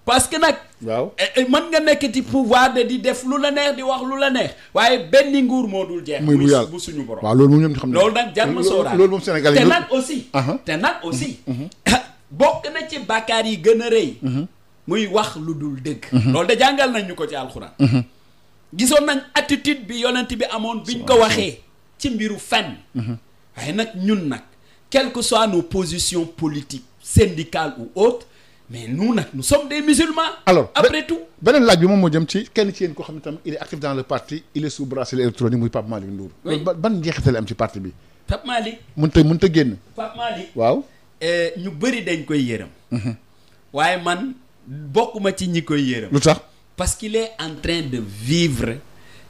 parce que nag. waaw mën nga nekk ci pouvoir de di def lu la neex di wax lu la neex waaye benn nguur moo dul jeex. muy bu yàlla bu suñu borom. waaw loolu moom ñoom ñu xam ne loolu nag jar ma sóoraale loolu moom Sénégal te nag aussi. bokk na ci bàkkaar yi gën a rëy. muy wax lu dul dëgg. loolu de jàngal nañ ñu ko ci alxuraan. gisoon nañ attitude bi yonent bi amoon biñ ko waxee ci mbiru fenn. waaye nag ñun nag. quelles que soient nos positions politiques syndicales ou autres mais nous nag nous sommes des musulmans. alors après tout. beneen laaj bi moom moo jëm ci kenn ci yéen koo xam ne tam il est actif dans le parti il est sous bracelet électronique muy Pape Malick Ndour. oui ban njeexital am ci parti bi. Pape Malick. mënut a génn. Pape Malick. waaw. ñu bëri dañ koy yërëm. waaye man bokkuma ci ñi koy yërëm. lu tax. parce qu'il est en train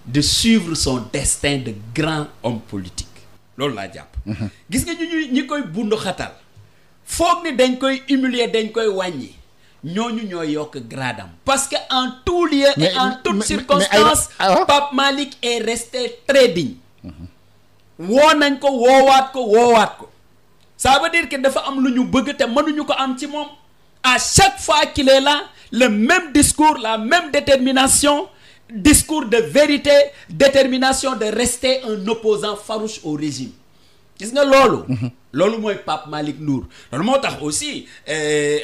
de suivre son destin de grand homme politique. loolu laa jàpp. gis nga ñi koy bundu xatal foog ni dañ koy humilier dañ koy wàññi ñooñu ñooy yokk gradam parce que en tout lieu et en toute circonstance Pape Malick est resté très digne. woo nañ ko woowaat ko ça veut dire que dafa am lu ñu bëgg te mënuñu ko am ci moom à chaque fois qu'il est là le même discours la même détermination. discours de vérité détermination de rester un opposant farouche au régime gis nga loolu. loolu mooy Pape Malick Ndour. loolu moo tax aussi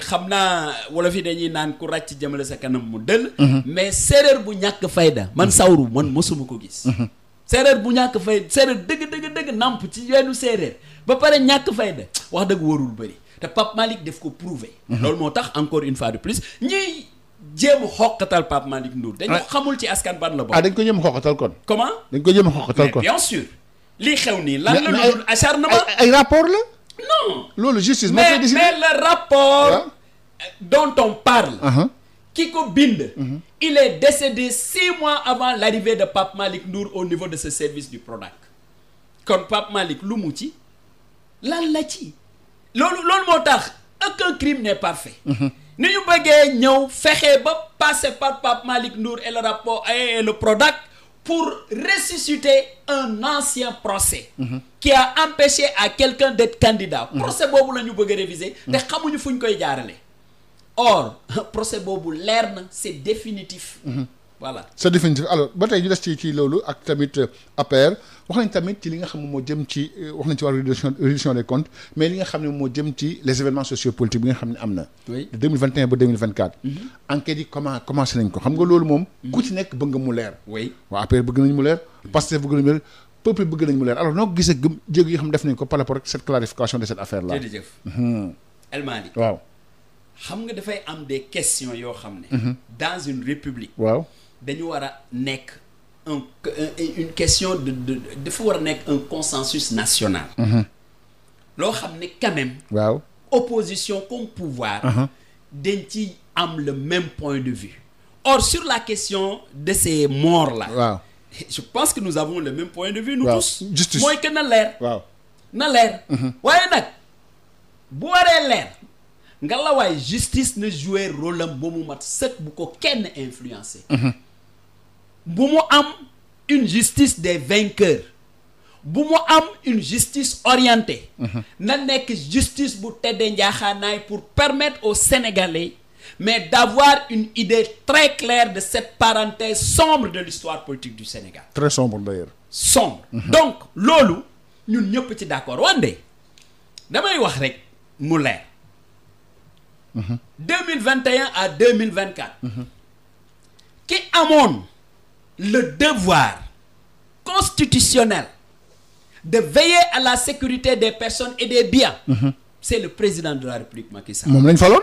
xam naa wala fi dañuy naan ku ràcc jëmale sa kanam mu dëll. mais séeréer bu ñàkk fayda man sawru man mosuma ko gis. séeréer bu ñàkk fayda séeréer dëgg namp ci yoonu séeréer ba pare ñàkk fayda wax dëgg warul bëri te Pape Malick def ko prouver. loolu moo tax encore une fois de plus ñuy jéem a xoqatal Pape Malick Ndour. dañu xamul ci askan ban la bokk. dañ ko jéem a xoqatal kon. comment. dañ ko jéem a xoqatal kon. bien sûr. lii xew nii lan la lu dul acharnement. ay rapport la. non. loolu justice moo koy décider mais le rapport dont on parle. ki ko bind. il est décédé 6 mois avant l'arrivée de Pape Malick Ndour au niveau de ce service du Prodac. kon Pape Malick lu mu ci lan la ci. loolu moo tax aucun crime n'est parfait. ni ñu bëggee ñëw fexe ba passer par Pape Malick Ndour et le rapport et le Prodac pour ressusciter un ancien procès qui a empêché à quelqu'un d'être candidat. procès boobu la ñu bëgg a réviser te xamuñu fu ñu koy jaarale. or procès boobu leer na c'est définitif. voilà c'est définitif alors ba tey ñu des ci loolu ak tamit APR wax nañ tamit ci li nga xam ne moo jëm ci wax nañ ci wàllu reddition des comptes mais li nga xam ne moo jëm ci les événements sociopolitiques bi nga xam ne am na. oui de 2021 ba 2024. enquêtes yi commencé nañ ko xam nga loolu moom. ku ci nekk bëgg nga mu leer. oui waa APR bëgg nañ mu leer. Pastef bëgg nañ mu leer peuple bëgg nañ mu leer alors noo ko gisee jéego yi xam def nañ ko par rapport ak cette clarification de cette affaire là. jërëjëf. El Malick waaw. xam nga dafay am des questions yoo xam ne. dans une république. waaw. dañu war a nekk une question dafa war a nekk un consensus national. loo xam ne quand même. waaw. opposition comme pouvoir. dañ ci am le même point de vue. or sur la question de ces morts là. waaw. je pense que nous avons le même point de vue. nous tous justice mooy que na leer. waaw na leer. waaye nag bu waree leer. nga la waay justice na jouer rôle am ba mu mat sëkk bu ko kenn influencer. bu mu am une justice des vainqueurs. bu mu am une justice orientée. na nekk justice bu teddee njaaxaanaay pour permettre aux Sénégalais mais d'avoir une idée très claire de cette parenthèse sombre de l'histoire politique du Sénégal. très sombre d'ailleurs. sombre. donc loolu ñun ñëpp ci d'accord wande damay wax rek mu leer. 2021 à 2024. ki amoon le devoir constitutionnel de veiller à la sécurité des personnes et des biens. c'est le président de la République Macky Sall. moom lañ faloon.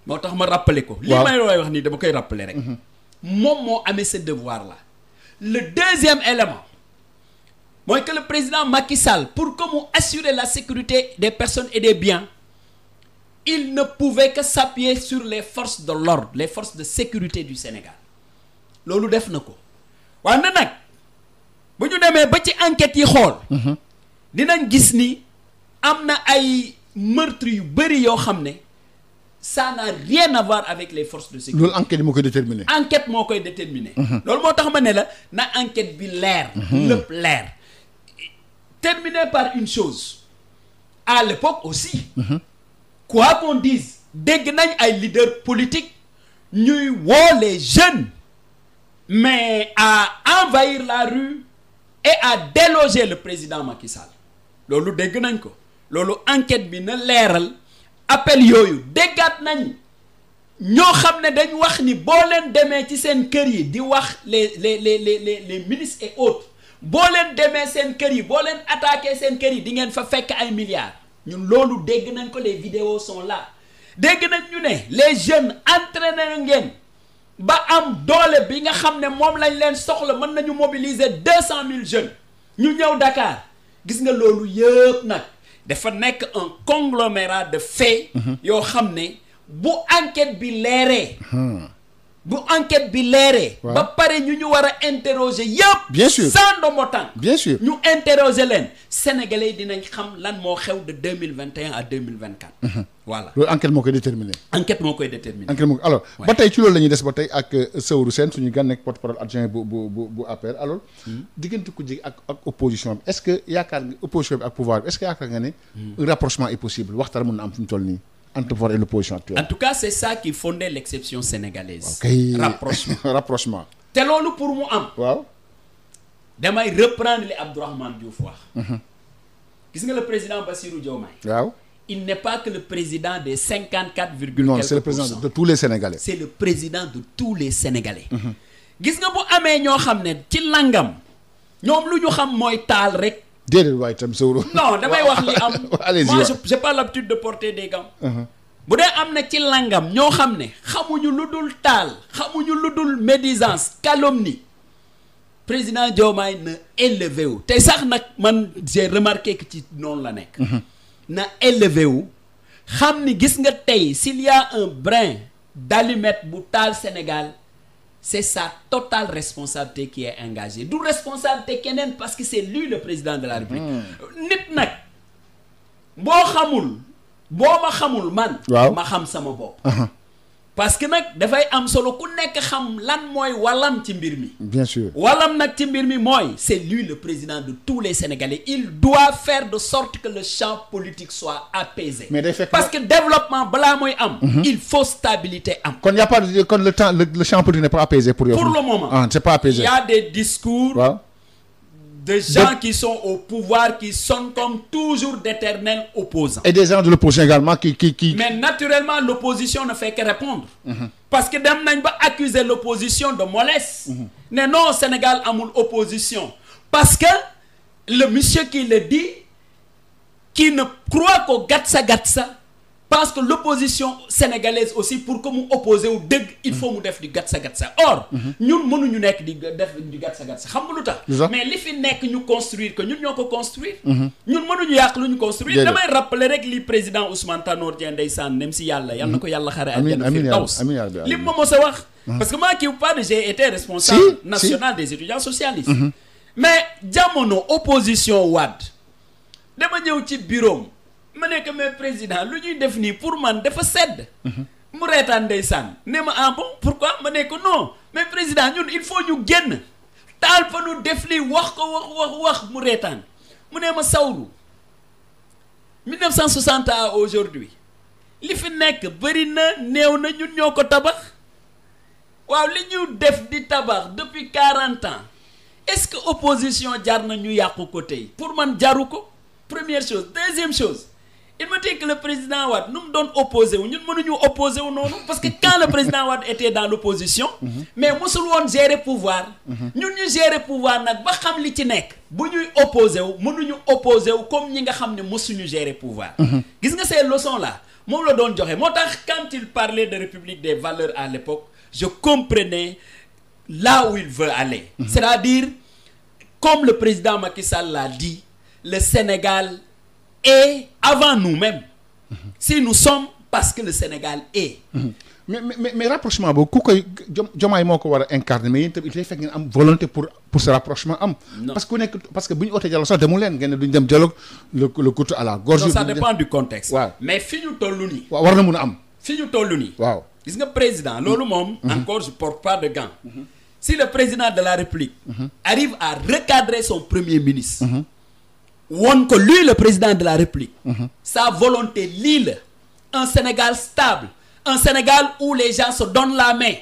moo tax ma rappeler ko. li may wax nii dama koy rappeler rek. moom moo amee ce devoir là. le deuxième élément mooy que le président Macky Sall pour que mu assurer la sécurité des personnes et des biens. il ne pouvait que s'appuyer sur les forces de l'ordre les forces de sécurité du Sénégal loolu def na ko waaye nag bu ñu demee ba ci enquêtes yi xool dinañ gis ni am na ay meurtres yu bëri yoo xam ne ça n'a rien à voir avec les forces de sécurité. loolu enquête yi moo koy déterminer. enquête moo koy déterminer. loolu moo tax ma ne la na enquête bi leer. lépp leer. terminer par une chose à l'époque aussi. quoi qu'on dise dégg nañ ay leaders politiques ñuy woo les jeunes mais à envahir la rue et à déloger le président Macky Sall loolu dégg nañ ko loolu enquête bi na leeral appel yooyu déggaat nañ ñoo xam ne dañ wax ni boo leen demee ci seen kër yi di wax les ministres et autres boo leen demee seen kër yi boo leen attaqué seen kër yi di ngeen fa fekk ay milliards ñun loolu dégg nañ ko les vidéos sont là dégg nañ ñu ne les jeunes entraîné ngeen ba am doole bi nga xam ne moom lañ leen soxla mën nañu mobiliser 200 000 jeunes ñu ñëw Dakar gis nga loolu yëpp nag dafa nekk un conglomérat de faits yoo xam ne bu enquête bi leeree bu enquête bi leeree ba pare ñu war a interroger yëpp bien sûr sans ndombo tànk bien sûr ñu interroger leen sénégalais yi dinañ xam lan moo xew de 2021 à 2024 voilà loolu enquête moo koy déterminer. enquête moo koy déterminer. enquête moo alors ba tey ci loolu la ñuy des ba tey ak Saourou Sène suñu gan nekk porte-parole adjoint bu APR alors diggante ku jig ak opposition bi est-ce que yaakaar nga opposition bi ak pouvoir bi est-ce que yaakaar nga ne un rapprochement est possible waxtaan mën na am fi mu toll nii entre pouvoir et l'opposition actuelle. En tout cas, c'est ça qui fondait l'exception sénégalaise. Okay. Rapprochement. Rapprochement. te loolu pour mu am. waaw. damay reprendre li Abdourahmane Diouf wax. gis nga le président Bassirou Diomaye. waaw. il n'est pas que le président des 54 virgule non quelques c'est le président de tous les Sénégalais. c'est le président de tous les Sénégalais. gis nga bu amee ñoo xam ne ci langam ñoom lu ñu xam mooy taal rek. déedéet waaye itam Sowro. non damay wax li am. allez-y moi j'ai pas l'habitude de porter des gants. bu dee am na ci langam ñoo xam ne xamuñu lu dul taal xamuñu lu dul médisance calomnie président Diomaye na élevé wu te sax nag man j'ai remarqué que ci noonu la nekk. na élevé wu xam ni gis nga tey s'il y a un brin d'allumette bu taal Sénégal c'est sa totale responsabilité qui est engagée du responsabilité keneen parce que c'est lui le président de la République. nit nag boo xamul. boo ma xamul man. waaw ma xam sama bopp. parce que nag dafay am solo ku nekk xam lan mooy walam ci mbir mi. bien sûr walam nag ci mbir mi mooy c'est lui le président de tous les Sénégalais il doit faire de sorte que le champ politique soit apaisé. mais day fekk parce que développement balaa mooy am. il faut stabilité am. kon y a pas de kon le champ politique n'est pas apaisé pour yow. pour le moment c'est pas apaisé. il y a des discours. waaw. de gens qui sont au pouvoir qui sonnent comme toujours d'éternels opposants. Et des gens de l'opposition également qui... Mais naturellement, l'opposition ne fait que répondre. Parce que dem nañ ba accuser l'opposition de mollesse. Ne non, Sénégal amul opposition. Parce que le monsieur qui le dit, qui ne croit qu'au gatsa, pense que l'opposition sénégalaise aussi pour que mu opposé wu dëgg il faut mu def di gatsa or ñun mënuñu nekk di def di gatsa xam nga lu tax mais li fi nekk ñu construire que ñun ñoo ko construire ñun mënuñu yàq lu ñu construire damay rappeler rek li président Ousmane Tanor Dieng ndeysaan nem si yàlla yal na ko yàlla xare àjjana fi daws li ma mos a wax parce que moi qui vous parle j'ai été responsable national des étudiants socialistes mais jamono opposition Wade dama ñëw ci bureau ma nekk mais président lu ñuy def nii pour man dafa sedd mu reetaan ndeysaan ne ma ah bon pourquoi ma nekk non mais président ñun il faut ñu génn taal fa nu def lii wax ko wax mu reetaan mu ne ma Sawru 1960 à aujourd'hui li fi nekk bëri na néew na ñun ñoo ko tabax waaw li ñu def di tabax depuis 40 ans est-ce que opposition jar na ñu yàqu ko tey pour man jaru ko première chose deuxième chose il me dit que le président Wade nu mu doon opposé wu ñun mënuñu opposé wu noonu parce que quand le président Wade était dans l'opposition mais mosul woon gérer pouvoir ñun ñu gérer pouvoir nag ba xam li ci nekk bu ñuy opposé wu mënuñu opposé wu comme ñi nga xam ne mosuñu gérer pouvoir gis nga ces leçons là moom la doon joxe moo tax quand il parlait de république des valeurs à l'époque je comprenais là où il veut aller c'est-à-dire comme le président Macky Sall l'a dit le Sénégal est avant nous-mêmes. Si nous sommes parce que le Sénégal est. mais rapprochement boobu ku koy Diomaye moo ko war a incarner mais yéen tamit il fekk ngeen am volonté pour ce rapprochement am. parce que bu ñu ootee dialogue sax demu leen ngeen ne duñ dem dialogue le couteau à la gorge. non ça dépend du contexte. waaw mais fi ñu toll nii. waaw war na mun a am. fi ñu toll nii. waaw gis nga président loolu moom. encore je porte pas de gants. Si le président de la République. arrive à recadrer son premier ministre. won ko lui le président de la République sa volonté lii la un Sénégal stable un Sénégal où les gens se donnent la main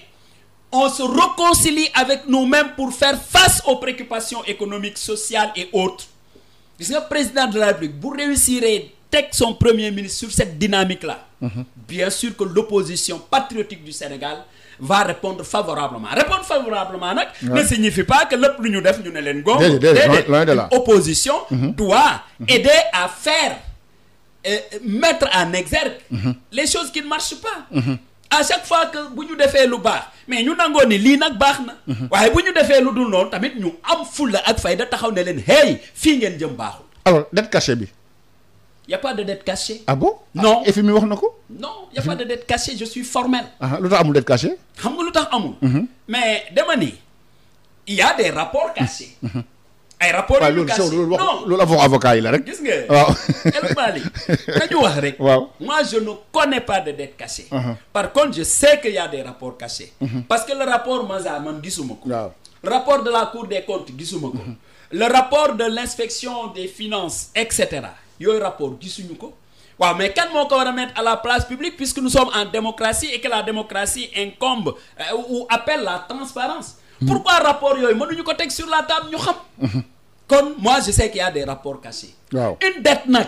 on se réconcilie avec nous-mêmes pour faire face aux préoccupations économiques sociales et autres gis nga président de la République bu réussir teg son premier ministre sur cette dynamique là bien sûr que l'opposition patriotique du Sénégal va répondre favorablement nag ne signifie pas que lépp lu ñu def ñu ne leen go déedéet opposition doit aider à faire mettre en exergue les choses qui ne marchent pas à chaque fois que bu ñu defee lu baax mais ñu nangoo ni lii nag baax na waaye bu ñu defee lu dul noonu tamit ñu am fulla ak fayda taxaw ne leen hey fii ngeen jëm baaxul alors dette cachée bi y a pas de dette cachée. Ah bon? Non. FMI wax na ko? Non, y a pas de dette cachée, je suis formel. Lu tax amul dette cachée? xam nga lu tax amul. mais dama ni il y a des rapports cachés. ay rapports yu ñu cachés non loolu avocat yi la rek. gis nga. waaw El Malick dañu wax rek. waaw moi je ne connais pas de dette cachée. Par contre je sais qu'il y a des rapports cachés. parce que le rapport Maza man gisuma ko. waaw le rapport de la Cour des comptes gisuma ko. le rapport de l'inspection des finances et cetera. yooyu rapport gisuñu ko waaw mais kan moo ko war a mettre à la place publique puisque nous sommes en démocratie et que la démocratie incombe ou appelle la transparence pourquoi rapport yooyu mënuñu ko teg sur la table ñu xam kon moi je sais qu'il y a des rapports cachés. waaw une dette nag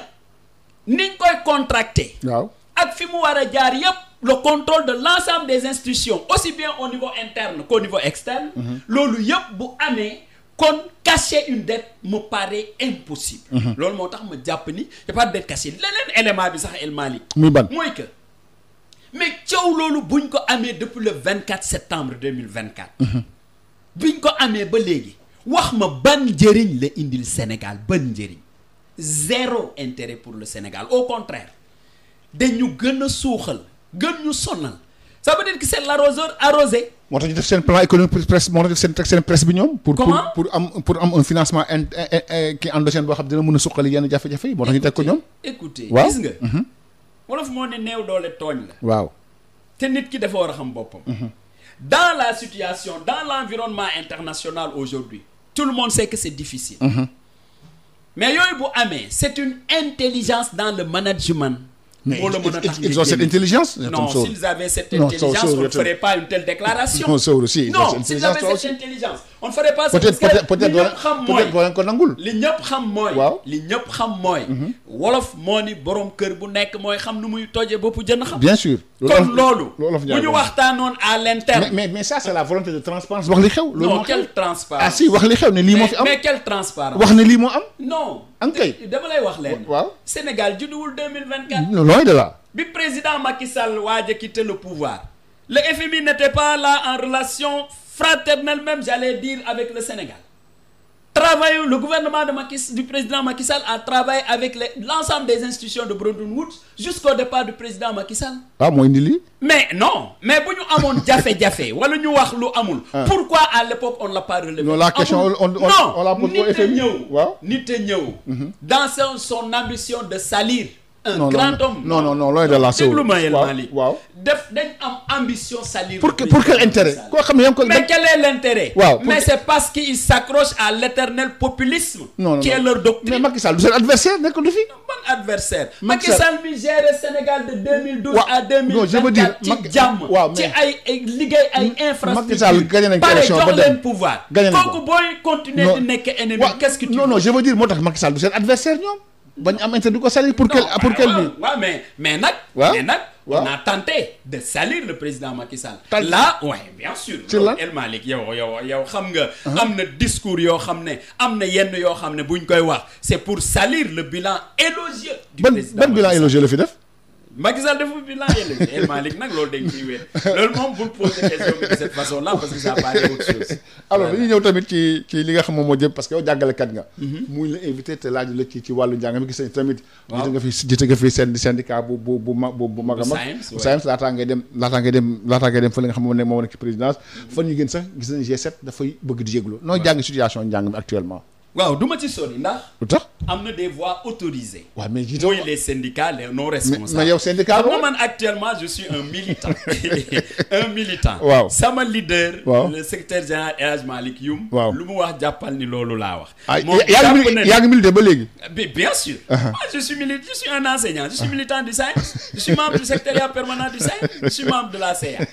niñ koy contracté. waaw ak fi mu war a jaar yépp le contrôle de l'ensemble des institutions aussi bien au niveau interne qu'au niveau externe. loolu yépp bu amee kon cacher une dette me paraît impossible. loolu moo tax ma jàpp ni y a pas de dette cachée leneen élément bi sax El Malick. muy ban mooy que mais coow loolu buñ ko amee depuis le 24 septembre 2024. biñ ko amee ba léegi wax ma ban njëriñ la indil Sénégal ban njëriñ zéro intérêt pour le Sénégal au contraire dañu gën a suuxal gën ñu sonal ça veut dire que c'est l'arroseur arrosé. moo tax ñu def seen plan économique presse moo tax ñu def seen presse bi ñoom. pour am un financement qui endogène boo xam dina mën a suqali yenn jafe-jafe yi moo tax ñu teg ko ñoom. écoutez waaw gis nga. wolof moo ne néew doole tooñ la. waaw te nit ki dafa war a xam boppam. dans la situation dans l'environnement international aujourd'hui tout le monde sait que c'est difficile. mais yooyu bu amee c'est une intelligence dans le management. mais moo la mën a tax ils ont cette intelligence. non s'ils avaient cette intelligence on ne ferait pas une telle déclaration. non Sow aussi non s'ils avaient cette intelligence on ne ferait pas ça. peut-être boo leen ko nangul. li ñëpp xam mooy. waaw li ñëpp xam mooy. wolof moo ni borom kër bu nekk mooy xam nu muy tojee bopp jën xam. bien sûr. kon loolu. bu ñu waxtaanoon à l'interne. mais ça c'est la volonté de transparence wax li xew. loolu non quelle transparence. ah si wax li xew ne lii moo fi am. mais quelle transparence. wax ne lii moo am. non. ankay dama lay wax leen. waaw Sénégal judduwul 2024. loin de là. bi président Macky Sall waaj a quitté le pouvoir. le FMI n'était pas là en relation fraternelle même j'allais dire avec le Sénégal. Le gouvernement du président Macky Sall a travaillé avec l'ensemble des institutions de Bretton Woods jusqu'au départ du président Macky Sall. ah mooy indi lii. mais non mais bu ñu amoon jafe-jafe wala ñu wax lu amul. pourquoi à l'époque on l'a pas relevé. non la question on la pose au FMI. waaw nit a ñëw. dans son ambition de salir. grand homme. non loin de la Sow. déglu ma El Malick. waaw dañ am ambition salir. pour quel intérêt. koo xam ne yaa ngi ko. mais quel est l'intérêt. waaw mais c'est parce qu'ils s'accrochent à l'éternel populisme. non qui est leur doctrine. mais Macky Sall du seen adversaire nekkul du fi. bon adversaire. Macky Sall mi géré Sénégal de 2012 à 2024. non je veux dire ci jàmm. ci ay liggéey ay infrastructures. Macky Sall gagné nañ élection ba jox leen pouvoir. gagné nañ ko kooku booy continuer di nekk ennemi. qu'est-ce que tu non je veux dire moo tax Macky Sall du seen adversaire ñoom. bañ am intérêt du ko salir pour quel bi. waaw mais nag. on a tenté de salir le président Macky Sall. là ouais bien sûr. El Malick yow xam nga. am na discours yoo xam ne am na yenn yoo xam ne buñ koy wax c'est pour salir le bilan élogieux. du président ban bilan élogieux la fi def. Macky Sall dafa bilan élogieux El Malick nag loolu dañ ciy wér loolu moom bul poser question bi de cette façon là parce que ça paraît autre chose. alors dañuy ñëw tamit ci li nga xam moom moo jëm parce que yow jàngalekat nga. muy la invité te laaj la ci wàllu njàng mi gis nañ tamit. waaw jiite nga fi syndicat bu mag a mag. SAEMS laataa ngay dem fa li nga xam moom nekk ci présidence. fan ñu gën sax gis nañ G7 dafay bëgg di jéglu nooy jàng situation njàng mi actuellement. waaw du ma ci sori ndax. lu tax am na des voies autorisées. waaw mais jiite mooy les syndicats les non responsables. mais yow syndicat xam nga man actuellement je suis un militant. un militant. waaw sama leader. waaw le secrétaire général El Hadj Malick Youm. waaw lu mu wax jàppal ni loolu laa wax. moom yaa ngi milité ba léegi. bien sûr. moi je suis un enseignant je suis militant du SAEMS. je suis membre du secrétariat permanent du SAEMS. je suis membre de la CA.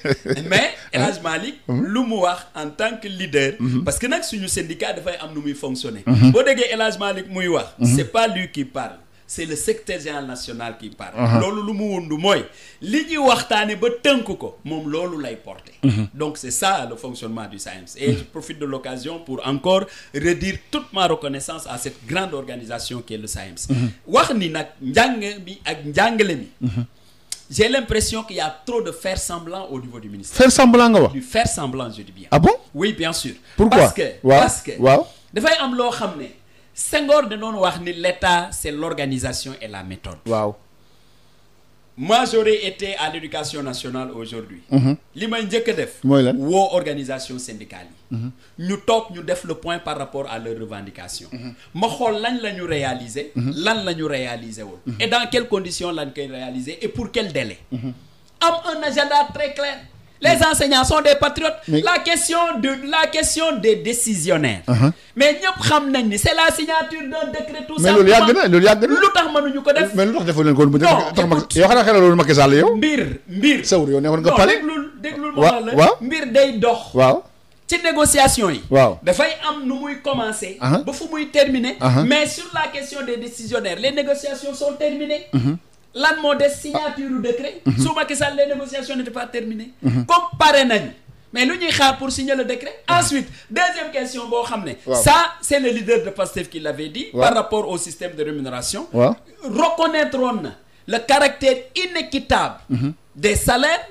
mais El Hadj Malick. lu mu wax en tant que leader. parce que nag suñu syndicat dafay am nu muy fonctionner. boo déggee El Hadj Malick muy wax. c'est pas lui qui parle c'est le secrétaire général national qui parle. loolu lu mu wundu mooy li ñuy waxtaane ba tënk ko moom loolu lay porter. donc c'est ça le fonctionnement du SAEMS et je profite de l'occasion pour encore redire toute ma reconnaissance à cette grande organisation qui est le SAEMS. wax ni nag njàng bi ak njàngale mi. j'ai l'impression qu'il y a trop de faire semblant au niveau du ministère. faire semblant nga wax. du faire semblant je dis bien. ah bon. oui bien sûr. pourquoi parce que waaw dafay am loo xam ne Senghor da doon wax ni l'État c'est l'organisation et la méthode. waaw. moi j'aurais été à l'éducation nationale aujourd'hui. li may njëkk a def. mooy lan woo organisation syndicale yi. ñu toog ñu def le point par rapport à leurs revendications. ma xool lañ la ñu réaliser. lan la ñu réaliser wul. et dans quelles conditions lañ koy réaliser et pour quel délai. am un agenda très clair. les enseignants sont des patriotes. la question des décisionnaires. mais ñëpp xam nañ ni c'est la signature d'un décret tout mais loolu yàgg na lu tax mënuñu ko def. mais lu tax defoo leen ko bu njëkk yow xanaa xelal loolu Macky Sall yow. mbir Sow yow ne war nga pare. déglul ma la mbir day dox. waaw ci négociation yi. waaw dafay am nu muy commencer. ba fu muy terminer. mais sur la question des décisionnaires les négociations sont terminées. lan moo des signature du décret. su Macky Sall les négociations n'étaient pas terminées. comme pare nañu. mais lu ñuy xaar pour signer le décret. Ensuite deuxième question boo xam ne. ça c'est le leader de PASTEF qui l'avait dit. par rapport au système de rémunération. reconnaîtront na le caractère inéquitable. des salaires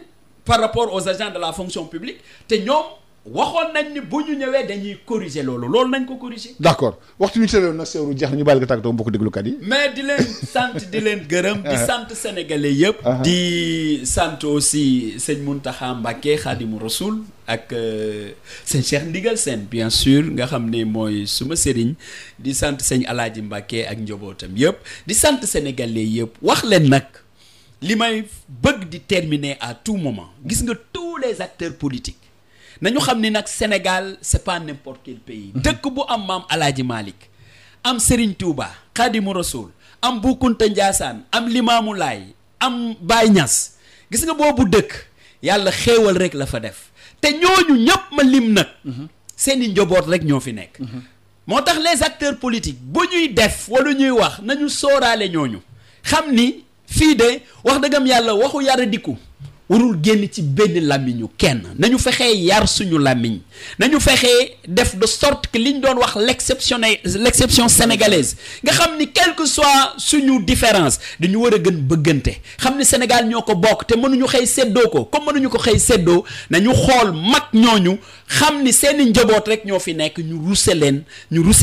par rapport aux agents de la fonction publique te ñoom waxoon nañ ni bu ñu ñëwee dañuy corriger loolu nañ ko corriger. d'accord waxtu bi ñu tëral nag Seydou jeex na ñu bàyyi la nga tàggatoo mbokku déglukat yi. mais di leen sant di leen gërëm. di sant sénégalais yëpp. di sant aussi sëñ Mountakha Mbacké Khadimou Rassoul ak sëñ Cheikh Ndigal Sène bien sûr nga xam ne mooy suma sëriñ di sant sëñ Alaaji Mbacké ak njabootam yëpp di sant sénégalais yëpp wax leen nag li may bëgg di terminer à tout moment gis nga tous les acteurs politiques. nañu xam ni nag Sénégal c'est pas n'importe quel pays dëkk bu am maam Alaaji Malick am Serigne Touba Khadimou Rassoul am Bou Kounta Ndiassane am Limamou Laye am Baye Niass gis nga boobu dëkk yàlla xéewal rek la fa def te ñooñu ñëpp ma lim nag seeni njaboot rek ñoo fi nekk moo tax les acteurs politiques bu ñuy def wala ñuy wax nañu sóoraale ñooñu xam ni fii de wax dëggam yàlla waxu yara diku warul génn ci benn làmmiñu kenn nañu fexee yar suñu làmmiñ nañu fexee def de sorte que li ñu doon wax l'exception sénégalaise nga xam ni quelle que soit suñu différence dañu war a gën bëggante xam ni Sénégal ñoo ko bokk te mënuñu xëy séddoo ko comme mënuñu ko xëy séddoo nañu xool mag ñooñu xam ni seeni njaboot rek ñoo fi nekk ñu ruse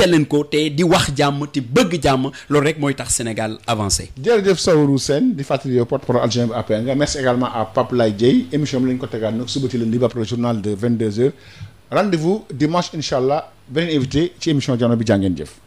leen ko te di wax jàmm te bëgg jàmm loolu rek mooy tax Sénégal avancé. jërëjëf Saourou Sène di fàttali yow porte-parole adjoint bu APR nga merci également à Pape Laye Dieye émission bi lañ ko tegaat nag suba ci lundi après le journal de 22h rendez-vous dimanche incha allah beneen invité ci émission Jano bi jàngeen jëf.